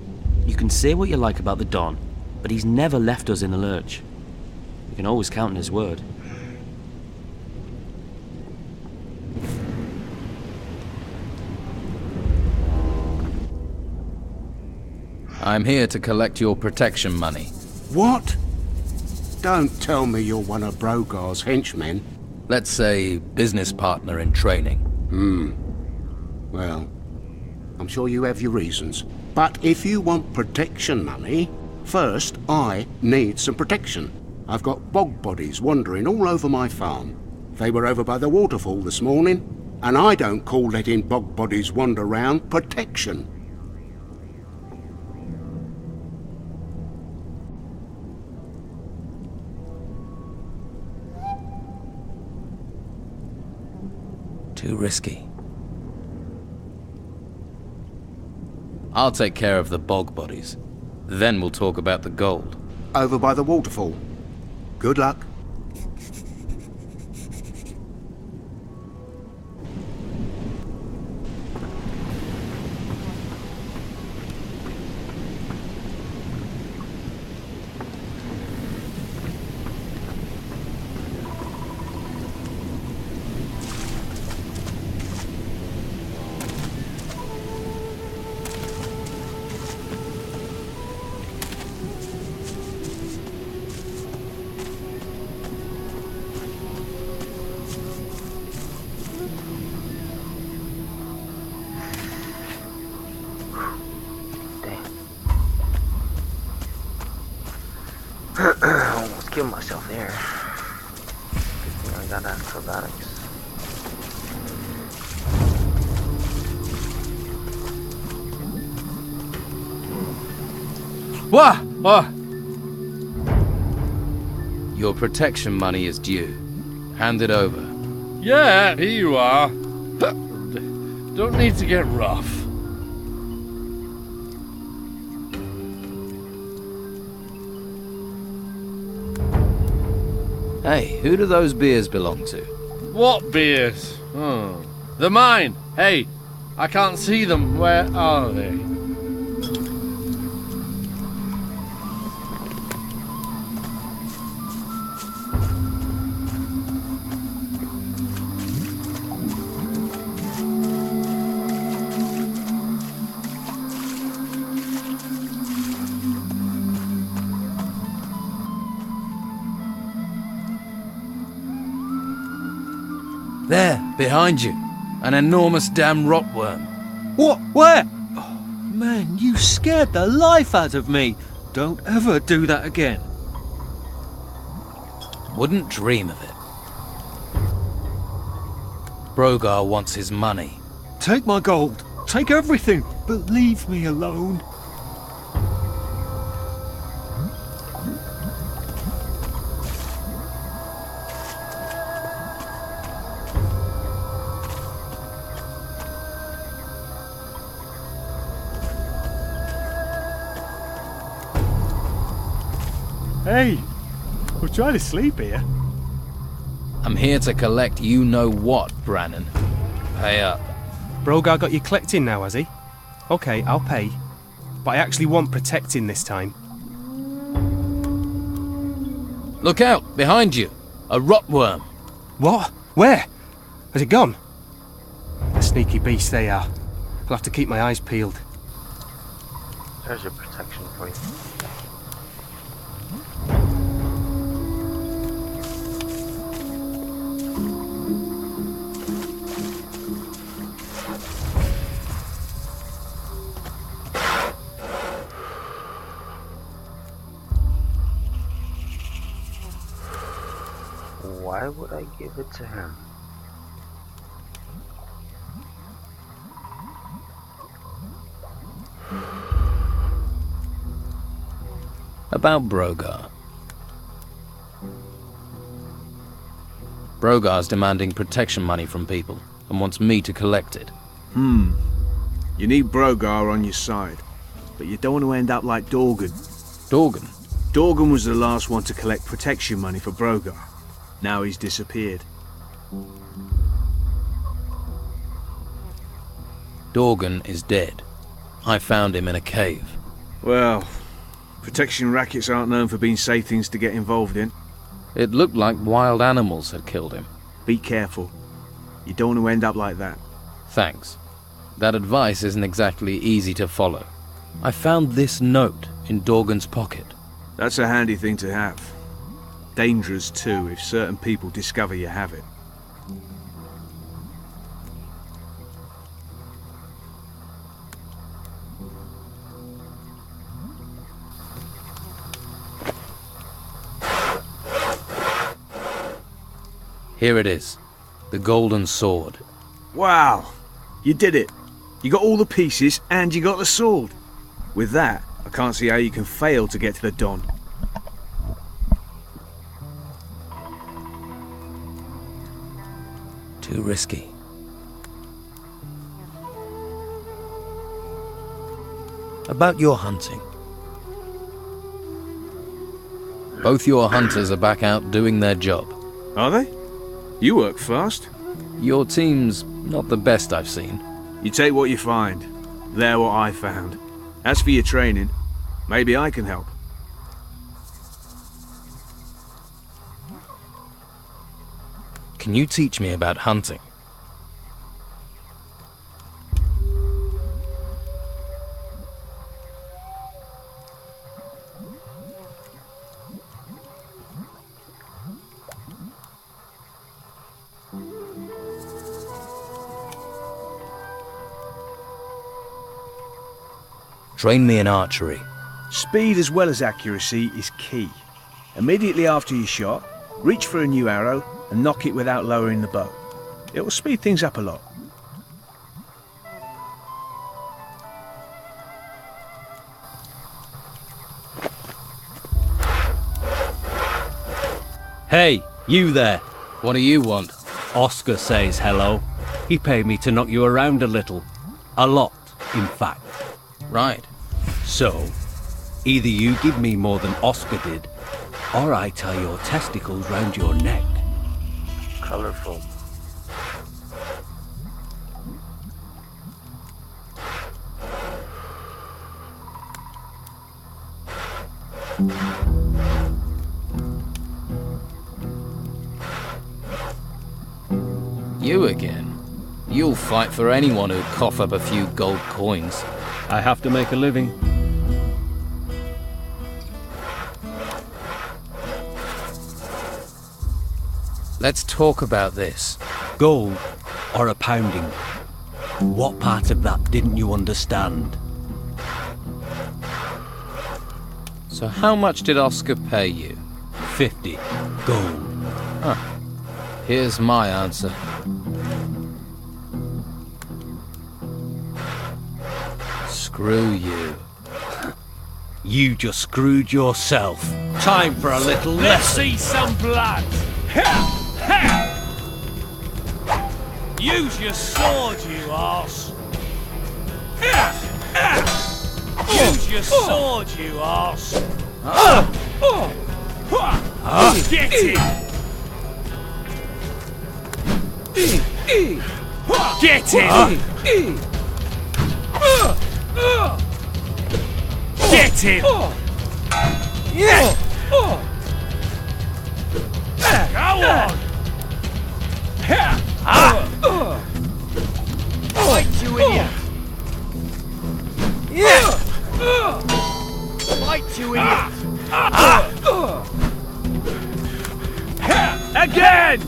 You can say what you like about the Don, but he's never left us in the lurch. We can always count on his word. I'm here to collect your protection money. What? Don't tell me you're one of Brogar's henchmen. Let's say business partner in training. Well, I'm sure you have your reasons. But if you want protection money, first I need some protection. I've got bog bodies wandering all over my farm. They were over by the waterfall this morning, and I don't call letting bog bodies wander round protection. Too risky. I'll take care of the bog bodies. Then we'll talk about the gold. Over by the waterfall. Good luck. Almost killed myself there. Good thing I got acrobatics. What? Oh. Your protection money is due. Hand it over. Yeah, here you are. Don't need to get rough. Hey, who do those beers belong to? What beers? The mine. Hey, I can't see them. Where are they? There, behind you. An enormous damn rotworm. What? Where? Oh, man, you scared the life out of me. Don't ever do that again. Wouldn't dream of it. Brogar wants his money. Take my gold. Take everything, but leave me alone. Hey, we're trying to sleep here. I'm here to collect you-know-what, Brannon. Pay up. Brogar got you collecting now, has he? Okay, I'll pay. But I actually want protecting this time. Look out! Behind you! A rotworm! What? Where? Has it gone? A sneaky beast they are. I'll have to keep my eyes peeled. There's your protection for you. Why would I give it to him? About Brogar. Brogar's demanding protection money from people and wants me to collect it. You need Brogar on your side, but you don't want to end up like Dorgan. Dorgan? Dorgan was the last one to collect protection money for Brogar. Now he's disappeared. Dorgan is dead. I found him in a cave. Well, protection rackets aren't known for being safe things to get involved in. It looked like wild animals had killed him. Be careful. You don't want to end up like that. Thanks. That advice isn't exactly easy to follow. I found this note in Dorgan's pocket. That's a handy thing to have. Dangerous too if certain people discover you have it. Here it is. The golden sword. Wow! You did it! You got all the pieces and you got the sword. With that, I can't see how you can fail to get to the Don. Too risky. About your hunting. Both your hunters are back out doing their job. Are they? You work fast. Your team's not the best I've seen. You take what you find. They're what I found. As for your training, maybe I can help. Can you teach me about hunting? Train me in archery. Speed as well as accuracy is key. Immediately after you shot, reach for a new arrow and knock it without lowering the bow. It will speed things up a lot. Hey, you there. What do you want? Oscar says hello. He paid me to knock you around a little. A lot, in fact. Right. So, either you give me more than Oscar did, or I tie your testicles round your neck. Colorful. You again? You'll fight for anyone who'll cough up a few gold coins. I have to make a living. Let's talk about this. Gold or a pounding? What part of that didn't you understand? So how much did Oscar pay you? 50 gold. Huh. Here's my answer. Screw you. You just screwed yourself. Time for a little Let's lesson. see some blood. Use your sword, you arse. Use your sword, you arse. Get him! Get him! Get him! Go on! Fight, you idiot! Fight, you idiot! Again!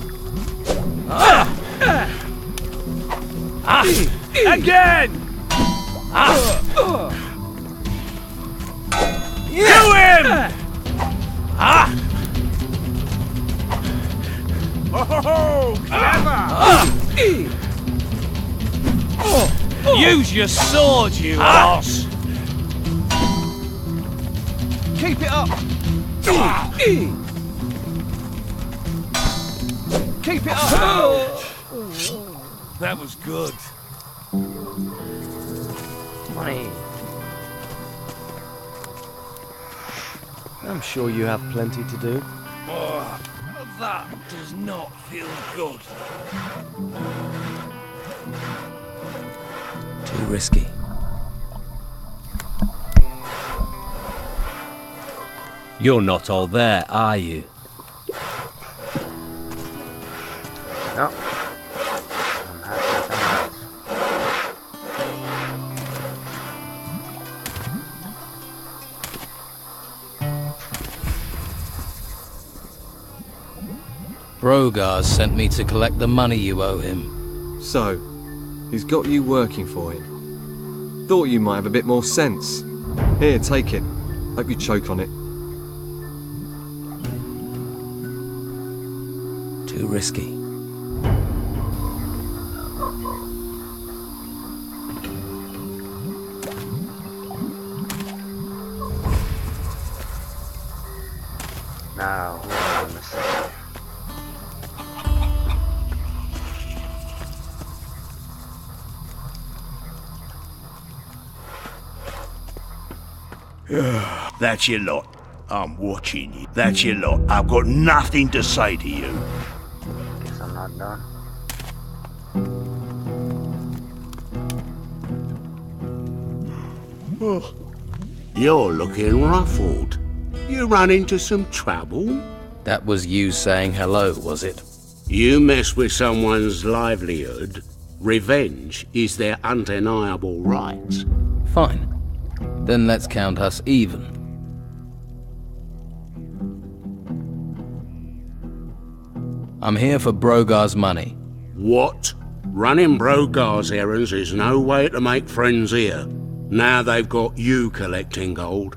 Again! Kill him! Oh, clever! Use your sword, you arse! Keep it up! Keep it up! That was good. Money. I'm sure you have plenty to do. Oh, that does not feel good. Too risky. You're not all there, are you? No. I'm happy with that. Brogar sent me to collect the money you owe him. So, he's got you working for him. Thought you might have a bit more sense. Here, take it. Hope you choke on it. Too risky. Now, who am I missing? That's your lot. I'm watching you. That's your lot. I've got nothing to say to you. Guess I'm not done. You're looking ruffled. You run into some trouble? That was you saying hello, was it? You mess with someone's livelihood. Revenge is their undeniable right. Fine. Then let's count us even. I'm here for Brogar's money. What? Running Brogar's errands is no way to make friends here. Now they've got you collecting gold.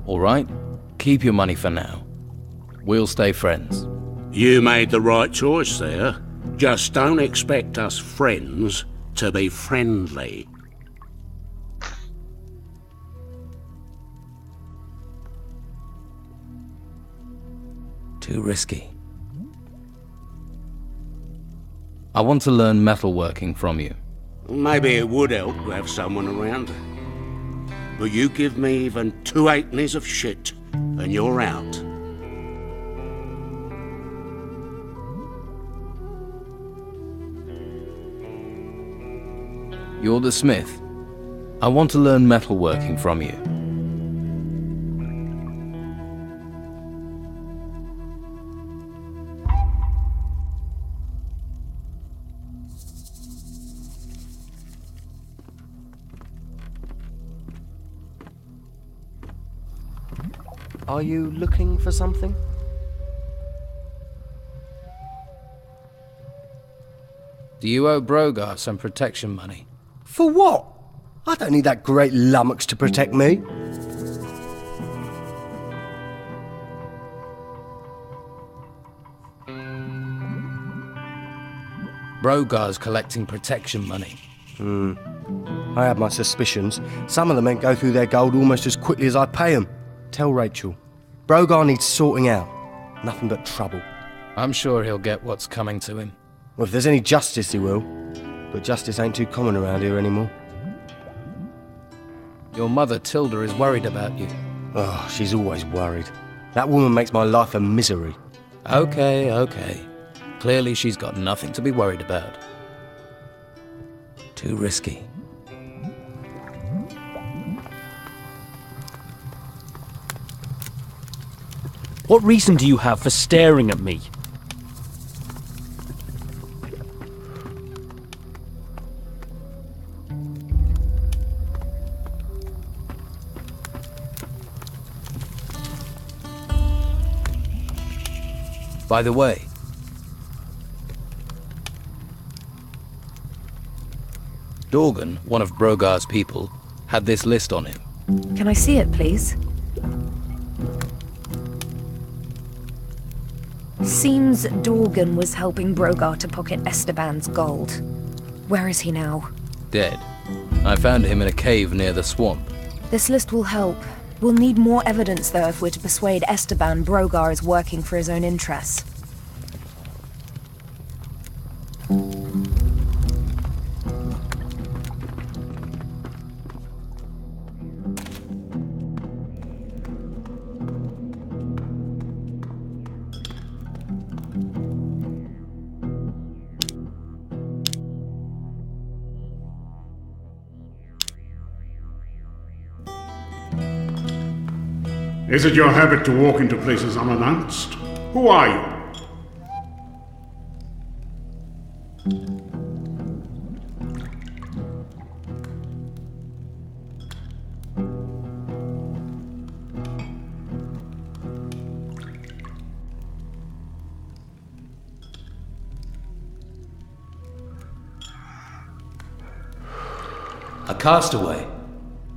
All right, keep your money for now. We'll stay friends. You made the right choice there. Just don't expect us friends to be friendly. Too risky. I want to learn metalworking from you. Maybe it would help to have someone around. But you give me even 2 halfpennies of shit, and you're out. You're the smith. I want to learn metalworking from you. Are you looking for something? Do you owe Brogar some protection money? For what? I don't need that great lummox to protect me. Brogar's collecting protection money. I have my suspicions. Some of the men go through their gold almost as quickly as I pay them. Tell Rachel. Brogar needs sorting out. Nothing but trouble. I'm sure he'll get what's coming to him. Well, if there's any justice, he will. But justice ain't too common around here anymore. Your mother, Tilda, is worried about you. Oh, she's always worried. That woman makes my life a misery. Okay. Clearly she's got nothing to be worried about. Too risky. What reason do you have for staring at me? By the way, Dorgan, one of Brogar's people, had this list on him. Can I see it, please? Seems Dorgan was helping Brogar to pocket Esteban's gold. Where is he now? Dead. I found him in a cave near the swamp. This list will help. We'll need more evidence, though, if we're to persuade Esteban Brogar is working for his own interests. Is it your habit to walk into places unannounced? Who are you? A castaway.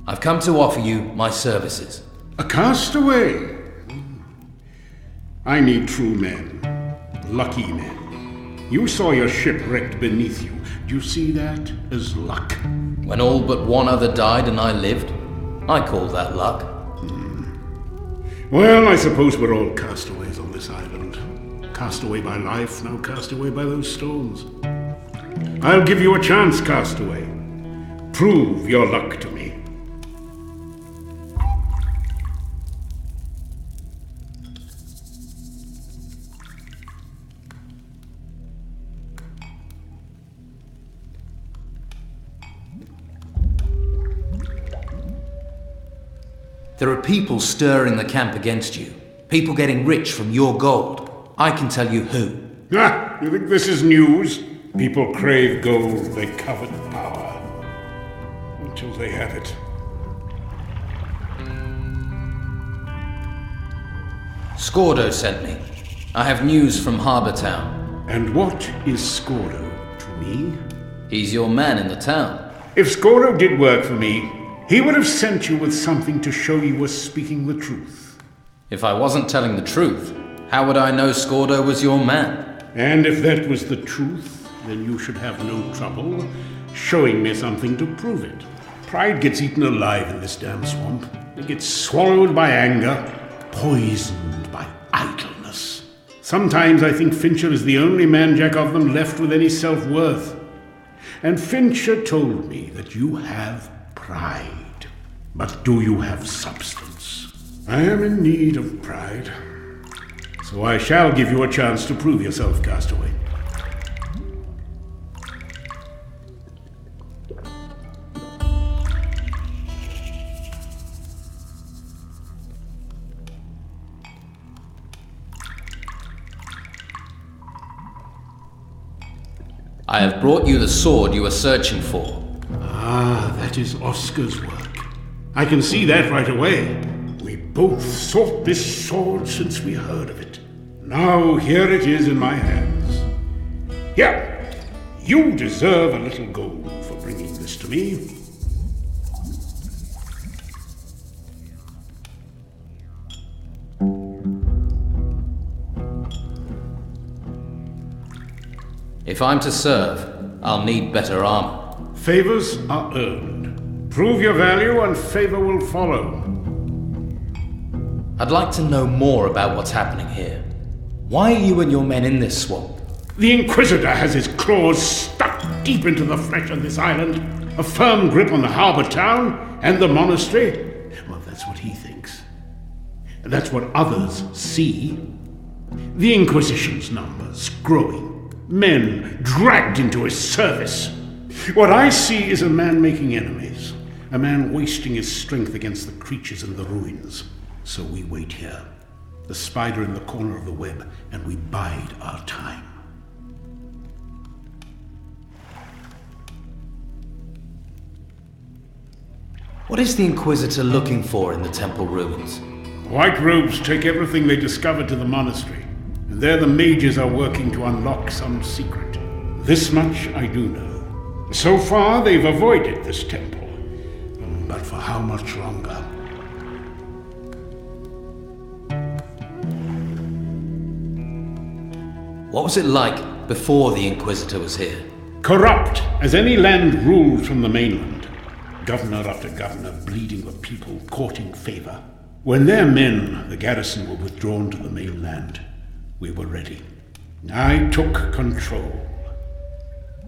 I've come to offer you my services. A castaway? I need true men. Lucky men. You saw your ship wrecked beneath you. Do you see that as luck? When all but one other died and I lived, I call that luck. Well, I suppose we're all castaways on this island. Castaway by life, now castaway by those stones. I'll give you a chance, castaway. Prove your luck to me. There are people stirring the camp against you. People getting rich from your gold. I can tell you who. Ah, you think this is news? People crave gold, they covet power. Until they have it. Scordo sent me. I have news from Harbortown. And what is Scordo to me? He's your man in the town. If Scordo did work for me, he would have sent you with something to show you were speaking the truth. If I wasn't telling the truth, how would I know Scordo was your man? And if that was the truth, then you should have no trouble showing me something to prove it. Pride gets eaten alive in this damn swamp. It gets swallowed by anger, poisoned by idleness. Sometimes I think Fincher is the only man-jack of them left with any self-worth. And Fincher told me that you have pride. But do you have substance? I am in need of pride. So I shall give you a chance to prove yourself, castaway. I have brought you the sword you are searching for. Ah, that is Oscar's work. I can see that right away. We both sought this sword since we heard of it. Now here it is in my hands. Here, you deserve a little gold for bringing this to me. If I'm to serve, I'll need better armor. Favors are earned. Prove your value and favor will follow. I'd like to know more about what's happening here. Why are you and your men in this swamp? The Inquisitor has his claws stuck deep into the flesh of this island. A firm grip on the Harbortown and the monastery. Well, that's what he thinks. And that's what others see. The Inquisition's numbers growing. Men dragged into his service. What I see is a man making enemies. A man wasting his strength against the creatures in the ruins. So we wait here. The spider in the corner of the web, and we bide our time. What is the Inquisitor looking for in the temple ruins? White robes take everything they discover to the monastery, and there the mages are working to unlock some secret. This much I do know. So far they've avoided this temple, but for how much longer? What was it like before the Inquisitor was here? Corrupt, as any land ruled from the mainland. Governor after governor bleeding the people, courting favor. When their men, the garrison, were withdrawn to the mainland, we were ready. I took control.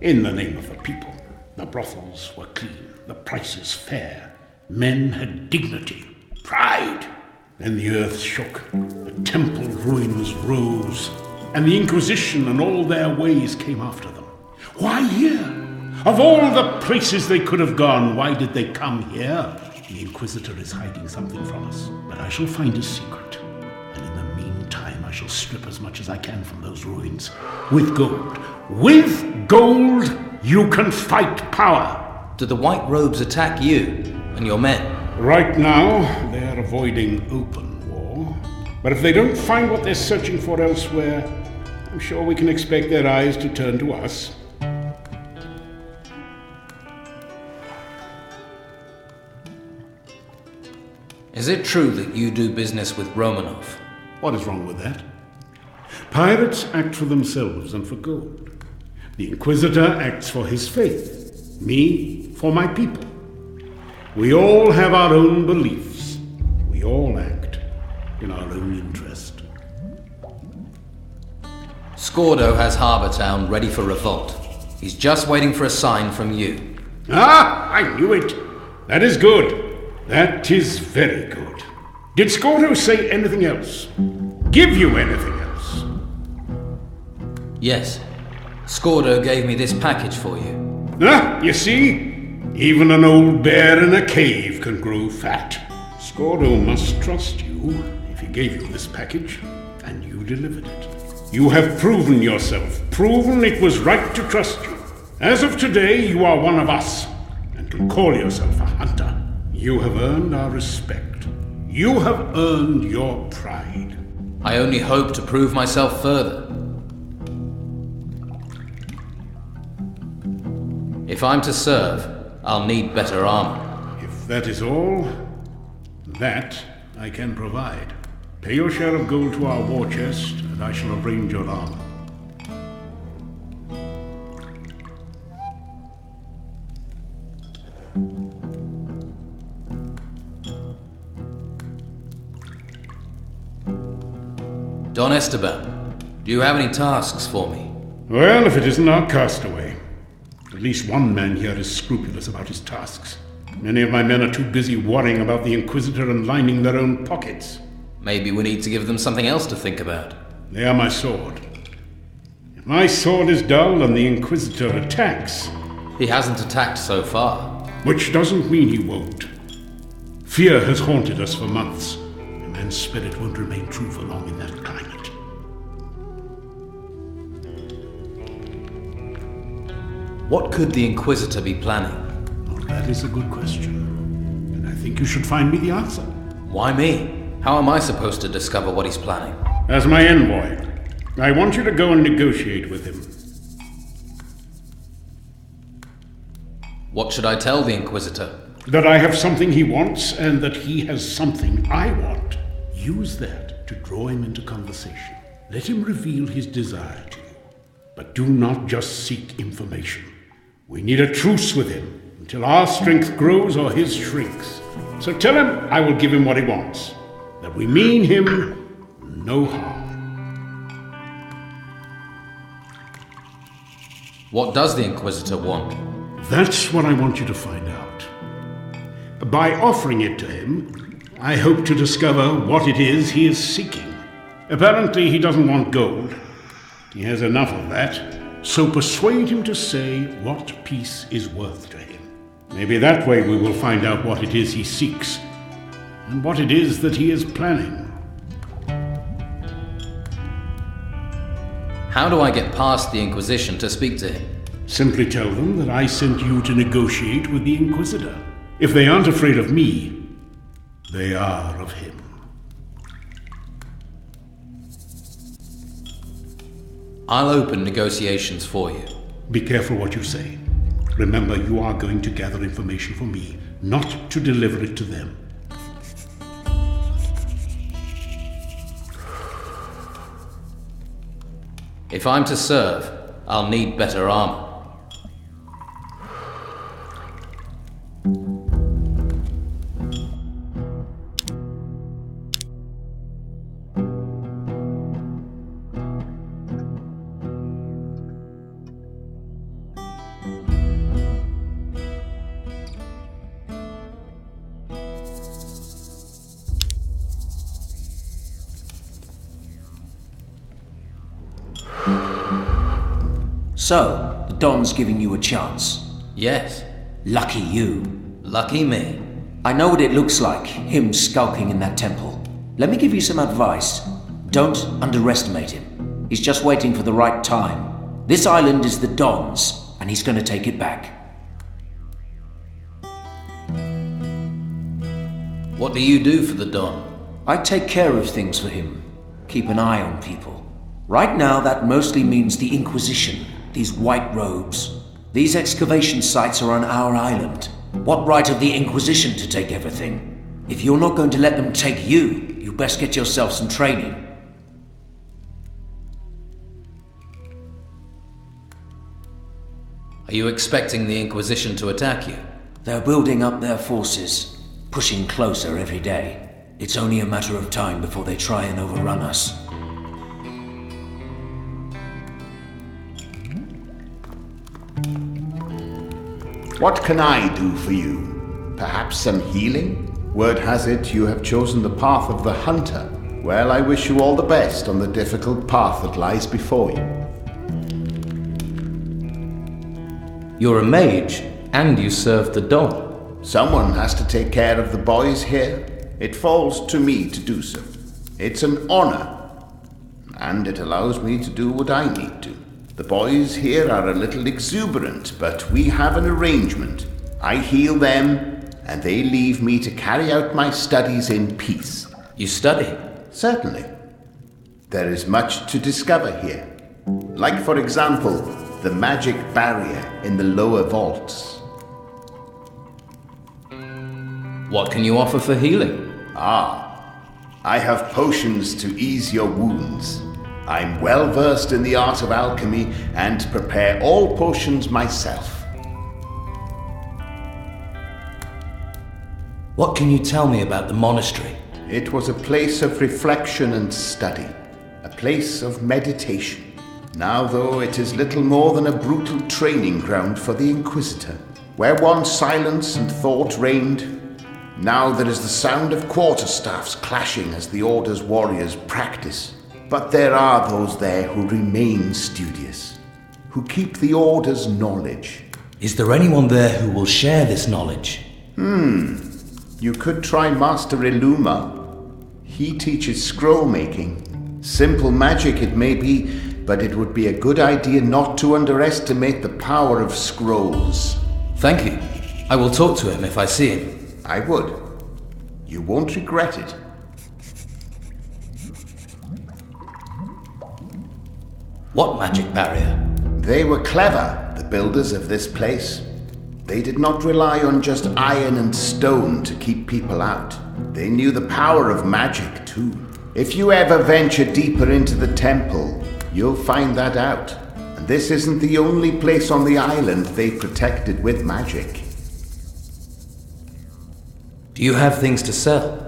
In the name of the people. The brothels were clean, the prices fair. Men had dignity, pride. Then the earth shook, the temple ruins rose, and the Inquisition and all their ways came after them. Why here? Of all the places they could have gone, why did they come here? The Inquisitor is hiding something from us, but I shall find his secret. And in the meantime, I shall strip as much as I can from those ruins. With gold. With gold, you can fight power. Do the White Robes attack you and your men? Right now, they are avoiding open war. But if they don't find what they're searching for elsewhere, I'm sure we can expect their eyes to turn to us. Is it true that you do business with Romanov? What is wrong with that? Pirates act for themselves and for gold. The Inquisitor acts for his faith. Me, for my people. We all have our own beliefs. We all act in our own interest. Scordo has Harbortown ready for revolt. He's just waiting for a sign from you. Ah, I knew it. That is good. That is very good. Did Scordo say anything else? Give you anything else? Yes. Scordo gave me this package for you. Ah, you see? Even an old bear in a cave can grow fat. Scordo must trust you if he gave you this package, and you delivered it. You have proven yourself, proven it was right to trust you. As of today, you are one of us, and can call yourself a hunter. You have earned our respect. You have earned your pride. I only hope to prove myself further. If I'm to serve, I'll need better armor. If that is all, that I can provide. Pay your share of gold to our war chest, and I shall arrange your armor. Don Esteban, do you have any tasks for me? Well, if it isn't our castaway. At least one man here is scrupulous about his tasks. Many of my men are too busy worrying about the Inquisitor and lining their own pockets. Maybe we need to give them something else to think about. They are my sword. If my sword is dull and the Inquisitor attacks... He hasn't attacked so far. Which doesn't mean he won't. Fear has haunted us for months. A man's spirit won't remain true for long in that climate. What could the Inquisitor be planning? Oh, that is a good question. And I think you should find me the answer. Why me? How am I supposed to discover what he's planning? As my envoy, I want you to go and negotiate with him. What should I tell the Inquisitor? That I have something he wants, and that he has something I want. Use that to draw him into conversation. Let him reveal his desire to you. But do not just seek information. We need a truce with him until our strength grows or his shrinks. So tell him I will give him what he wants, that we mean him no harm. What does the Inquisitor want? That's what I want you to find out. By offering it to him, I hope to discover what it is he is seeking. Apparently he doesn't want gold. He has enough of that. So persuade him to say what peace is worth to him. Maybe that way we will find out what it is he seeks, and what it is that he is planning. How do I get past the Inquisition to speak to him? Simply tell them that I sent you to negotiate with the Inquisitor. If they aren't afraid of me, they are of him. I'll open negotiations for you. Be careful what you say. Remember, you are going to gather information for me, not to deliver it to them. If I'm to serve, I'll need better armor. So, the Don's giving you a chance? Yes. Lucky you. Lucky me. I know what it looks like, him skulking in that temple. Let me give you some advice. Don't underestimate him. He's just waiting for the right time. This island is the Don's, and he's going to take it back. What do you do for the Don? I take care of things for him. Keep an eye on people. Right now, that mostly means the Inquisition. These white robes. These excavation sites are on our island. What right have the Inquisition to take everything? If you're not going to let them take you, you best get yourself some training. Are you expecting the Inquisition to attack you? They're building up their forces, pushing closer every day. It's only a matter of time before they try and overrun us. What can I do for you? Perhaps some healing? Word has it you have chosen the path of the hunter. Well, I wish you all the best on the difficult path that lies before you. You're a mage, and you serve the Don. Someone has to take care of the boys here. It falls to me to do so. It's an honor, and it allows me to do what I need to. The boys here are a little exuberant, but we have an arrangement. I heal them, and they leave me to carry out my studies in peace. You study? Certainly. There is much to discover here. Like, for example, the magic barrier in the lower vaults. What can you offer for healing? I have potions to ease your wounds. I'm well versed in the art of alchemy and prepare all potions myself. What can you tell me about the monastery? It was a place of reflection and study, a place of meditation. Now, though, it is little more than a brutal training ground for the Inquisitor, where once silence and thought reigned. Now there is the sound of quarterstaffs clashing as the Order's warriors practice. But there are those there who remain studious, who keep the Order's knowledge. Is there anyone there who will share this knowledge? You could try Master Illuma. He teaches scroll making. Simple magic it may be, but it would be a good idea not to underestimate the power of scrolls. Thank you. I will talk to him if I see him. I would. You won't regret it. What magic barrier? They were clever, the builders of this place. They did not rely on just iron and stone to keep people out. They knew the power of magic, too. If you ever venture deeper into the temple, you'll find that out. And this isn't the only place on the island they protected with magic. Do you have things to sell?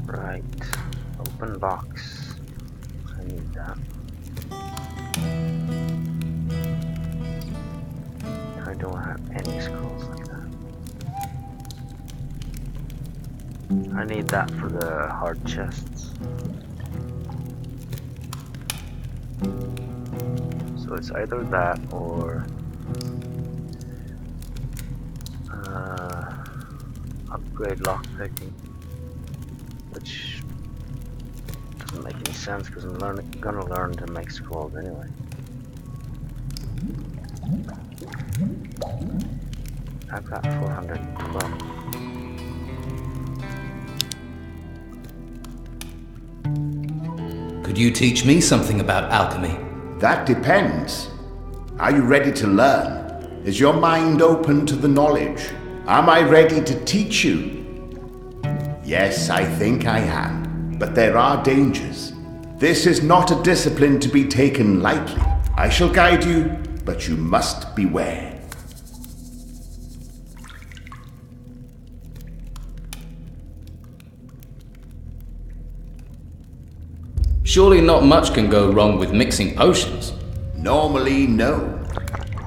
Right. Open box. I need that. I don't have any scrolls like that. I need that for the hard chests. So it's either that or upgrade lockpicking, which doesn't make any sense because I'm gonna learn to make scrolls anyway. I've got 412. Could you teach me something about alchemy? That depends. Are you ready to learn? Is your mind open to the knowledge? Am I ready to teach you? Yes, I think I am. But there are dangers. This is not a discipline to be taken lightly. I shall guide you, but you must beware. Surely not much can go wrong with mixing potions. Normally, no.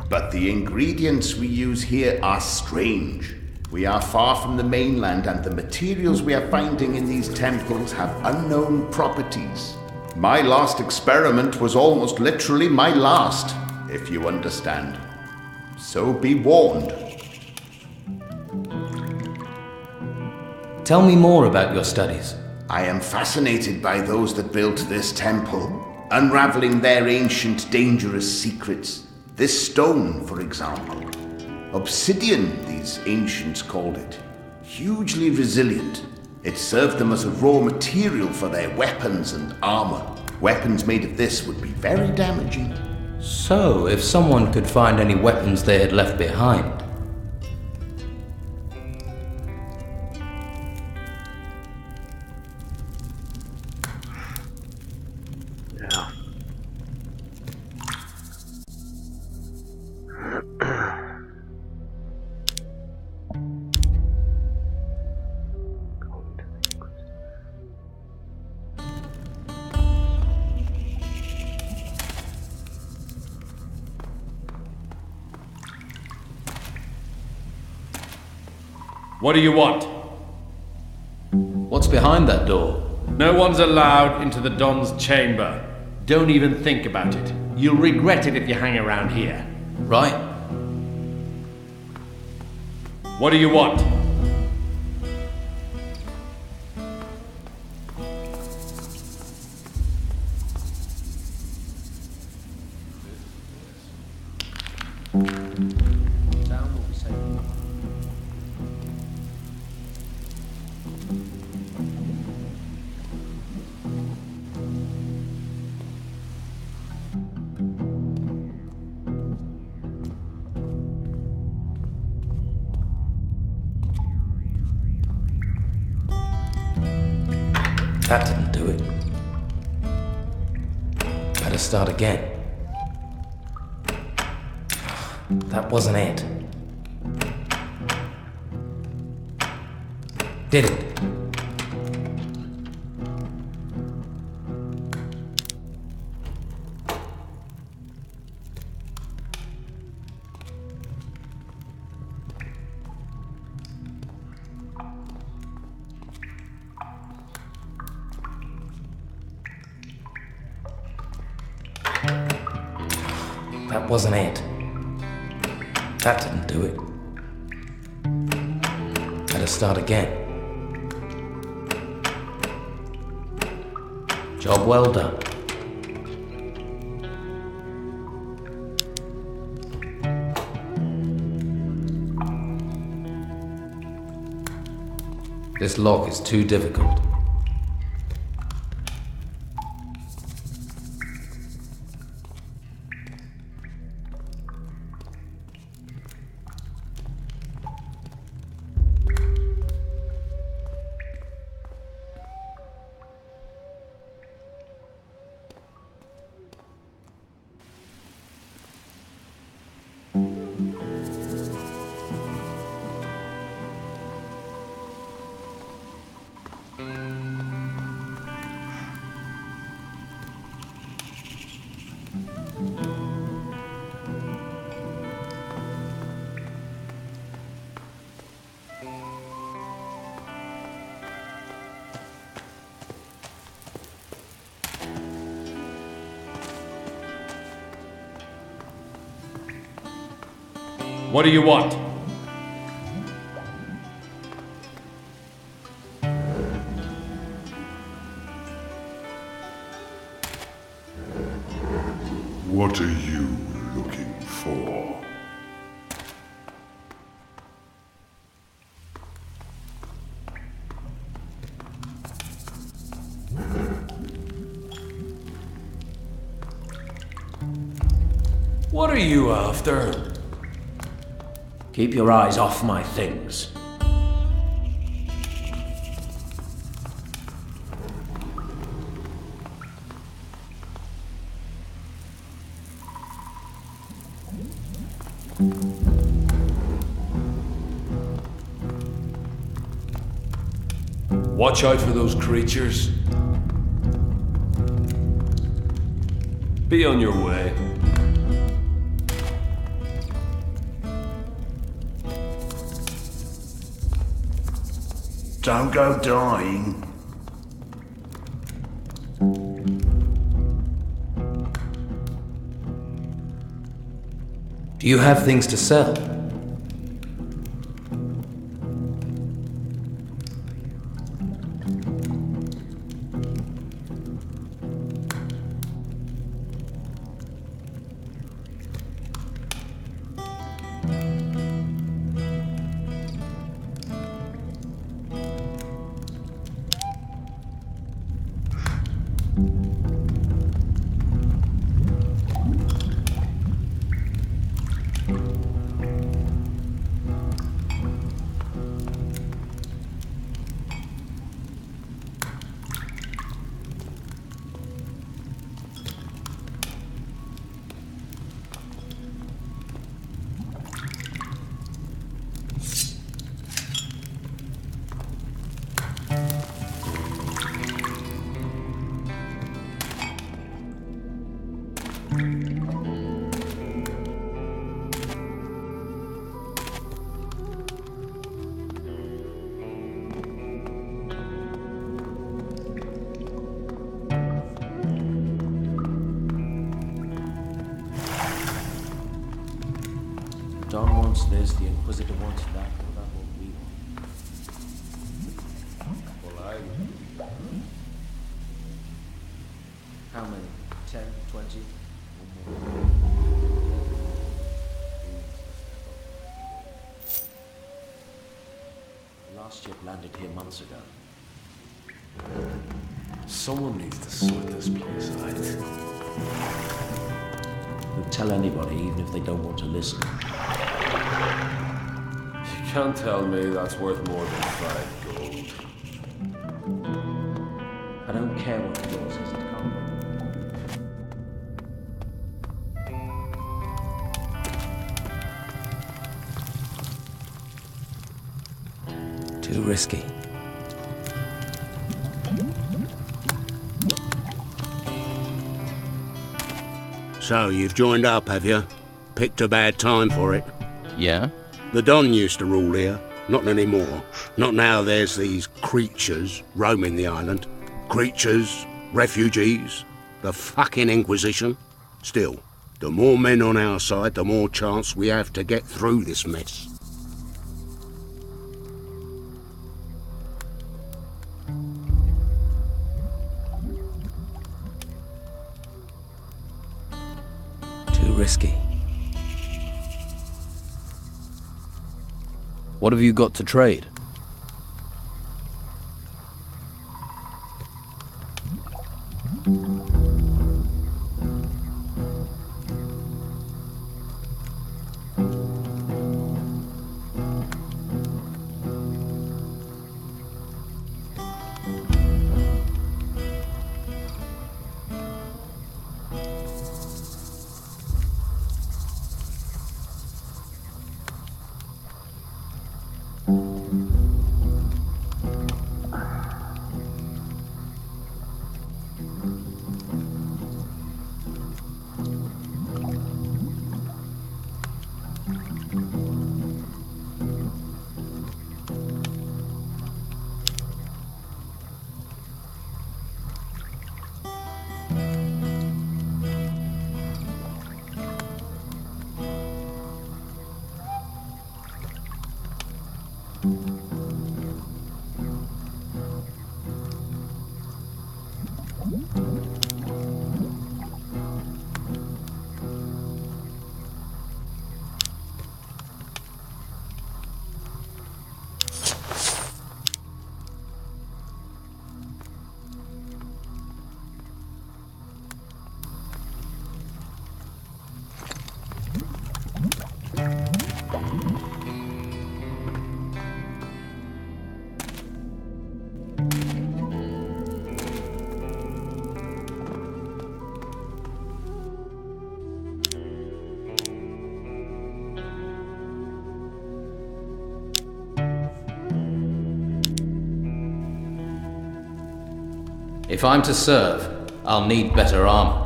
But the ingredients we use here are strange. We are far from the mainland, and the materials we are finding in these temples have unknown properties. My last experiment was almost literally my last, if you understand. So be warned. Tell me more about your studies. I am fascinated by those that built this temple, unraveling their ancient, dangerous secrets. This stone, for example. Obsidian, these ancients called it. Hugely resilient. It served them as a raw material for their weapons and armor. Weapons made of this would be very damaging. So, if someone could find any weapons they had left behind, What do you want? What's behind that door? No one's allowed into the Don's chamber. Don't even think about it. You'll regret it if you hang around here. Right. What do you want? That didn't do it. Better start again. That wasn't it. Did it? That wasn't it. That didn't do it. Better start again. Job well done. This lock is too difficult. What do you want? What are you looking for? What are you after? Keep your eyes off my things. Watch out for those creatures. Be on your way. Don't go dying. Do you have things to sell? Don wants this, the Inquisitor wants that. What about what we want? Well, how many? 10, 20? The last ship landed here months ago. Someone needs to sort this place out. You'll tell anybody, even if they don't want to listen. You can't tell me that's worth more than 5 gold. I don't care what the law says it can't. Too risky. So, you've joined up, have you? Picked a bad time for it. Yeah? The Don used to rule here. Not anymore. Not now there's these creatures roaming the island. Creatures, refugees, the fucking Inquisition. Still, the more men on our side, the more chance we have to get through this mess. Too risky. What have you got to trade? If I'm to serve, I'll need better armor.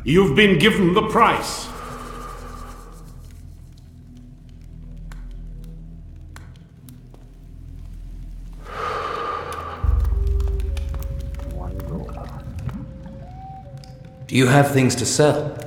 You've been given the price. Do you have things to sell?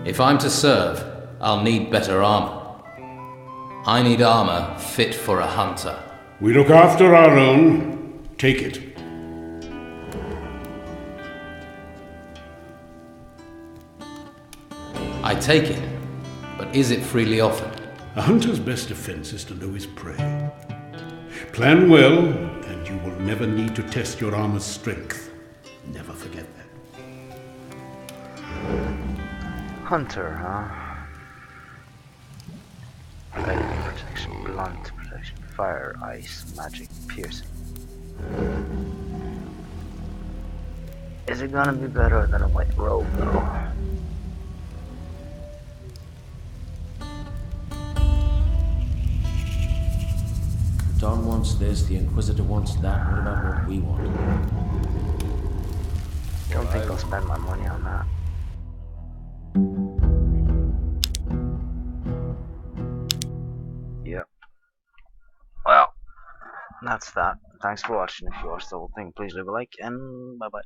If I'm to serve, I'll need better armor. I need armor fit for a hunter. We look after our own. Take it. I take it, but is it freely offered? A hunter's best defense is to know his prey. Plan well, and you will never need to test your armor's strength. Never forget that. Hunter, huh? Lightning protection, blunt protection, fire, ice, magic, piercing. Is it gonna be better than a white robe, though? Don wants this, the Inquisitor wants that. What about what we want? Don't think I'll spend my money on that. Yep. Well, that's that. Thanks for watching. If you watched the whole thing, please leave a like and bye bye.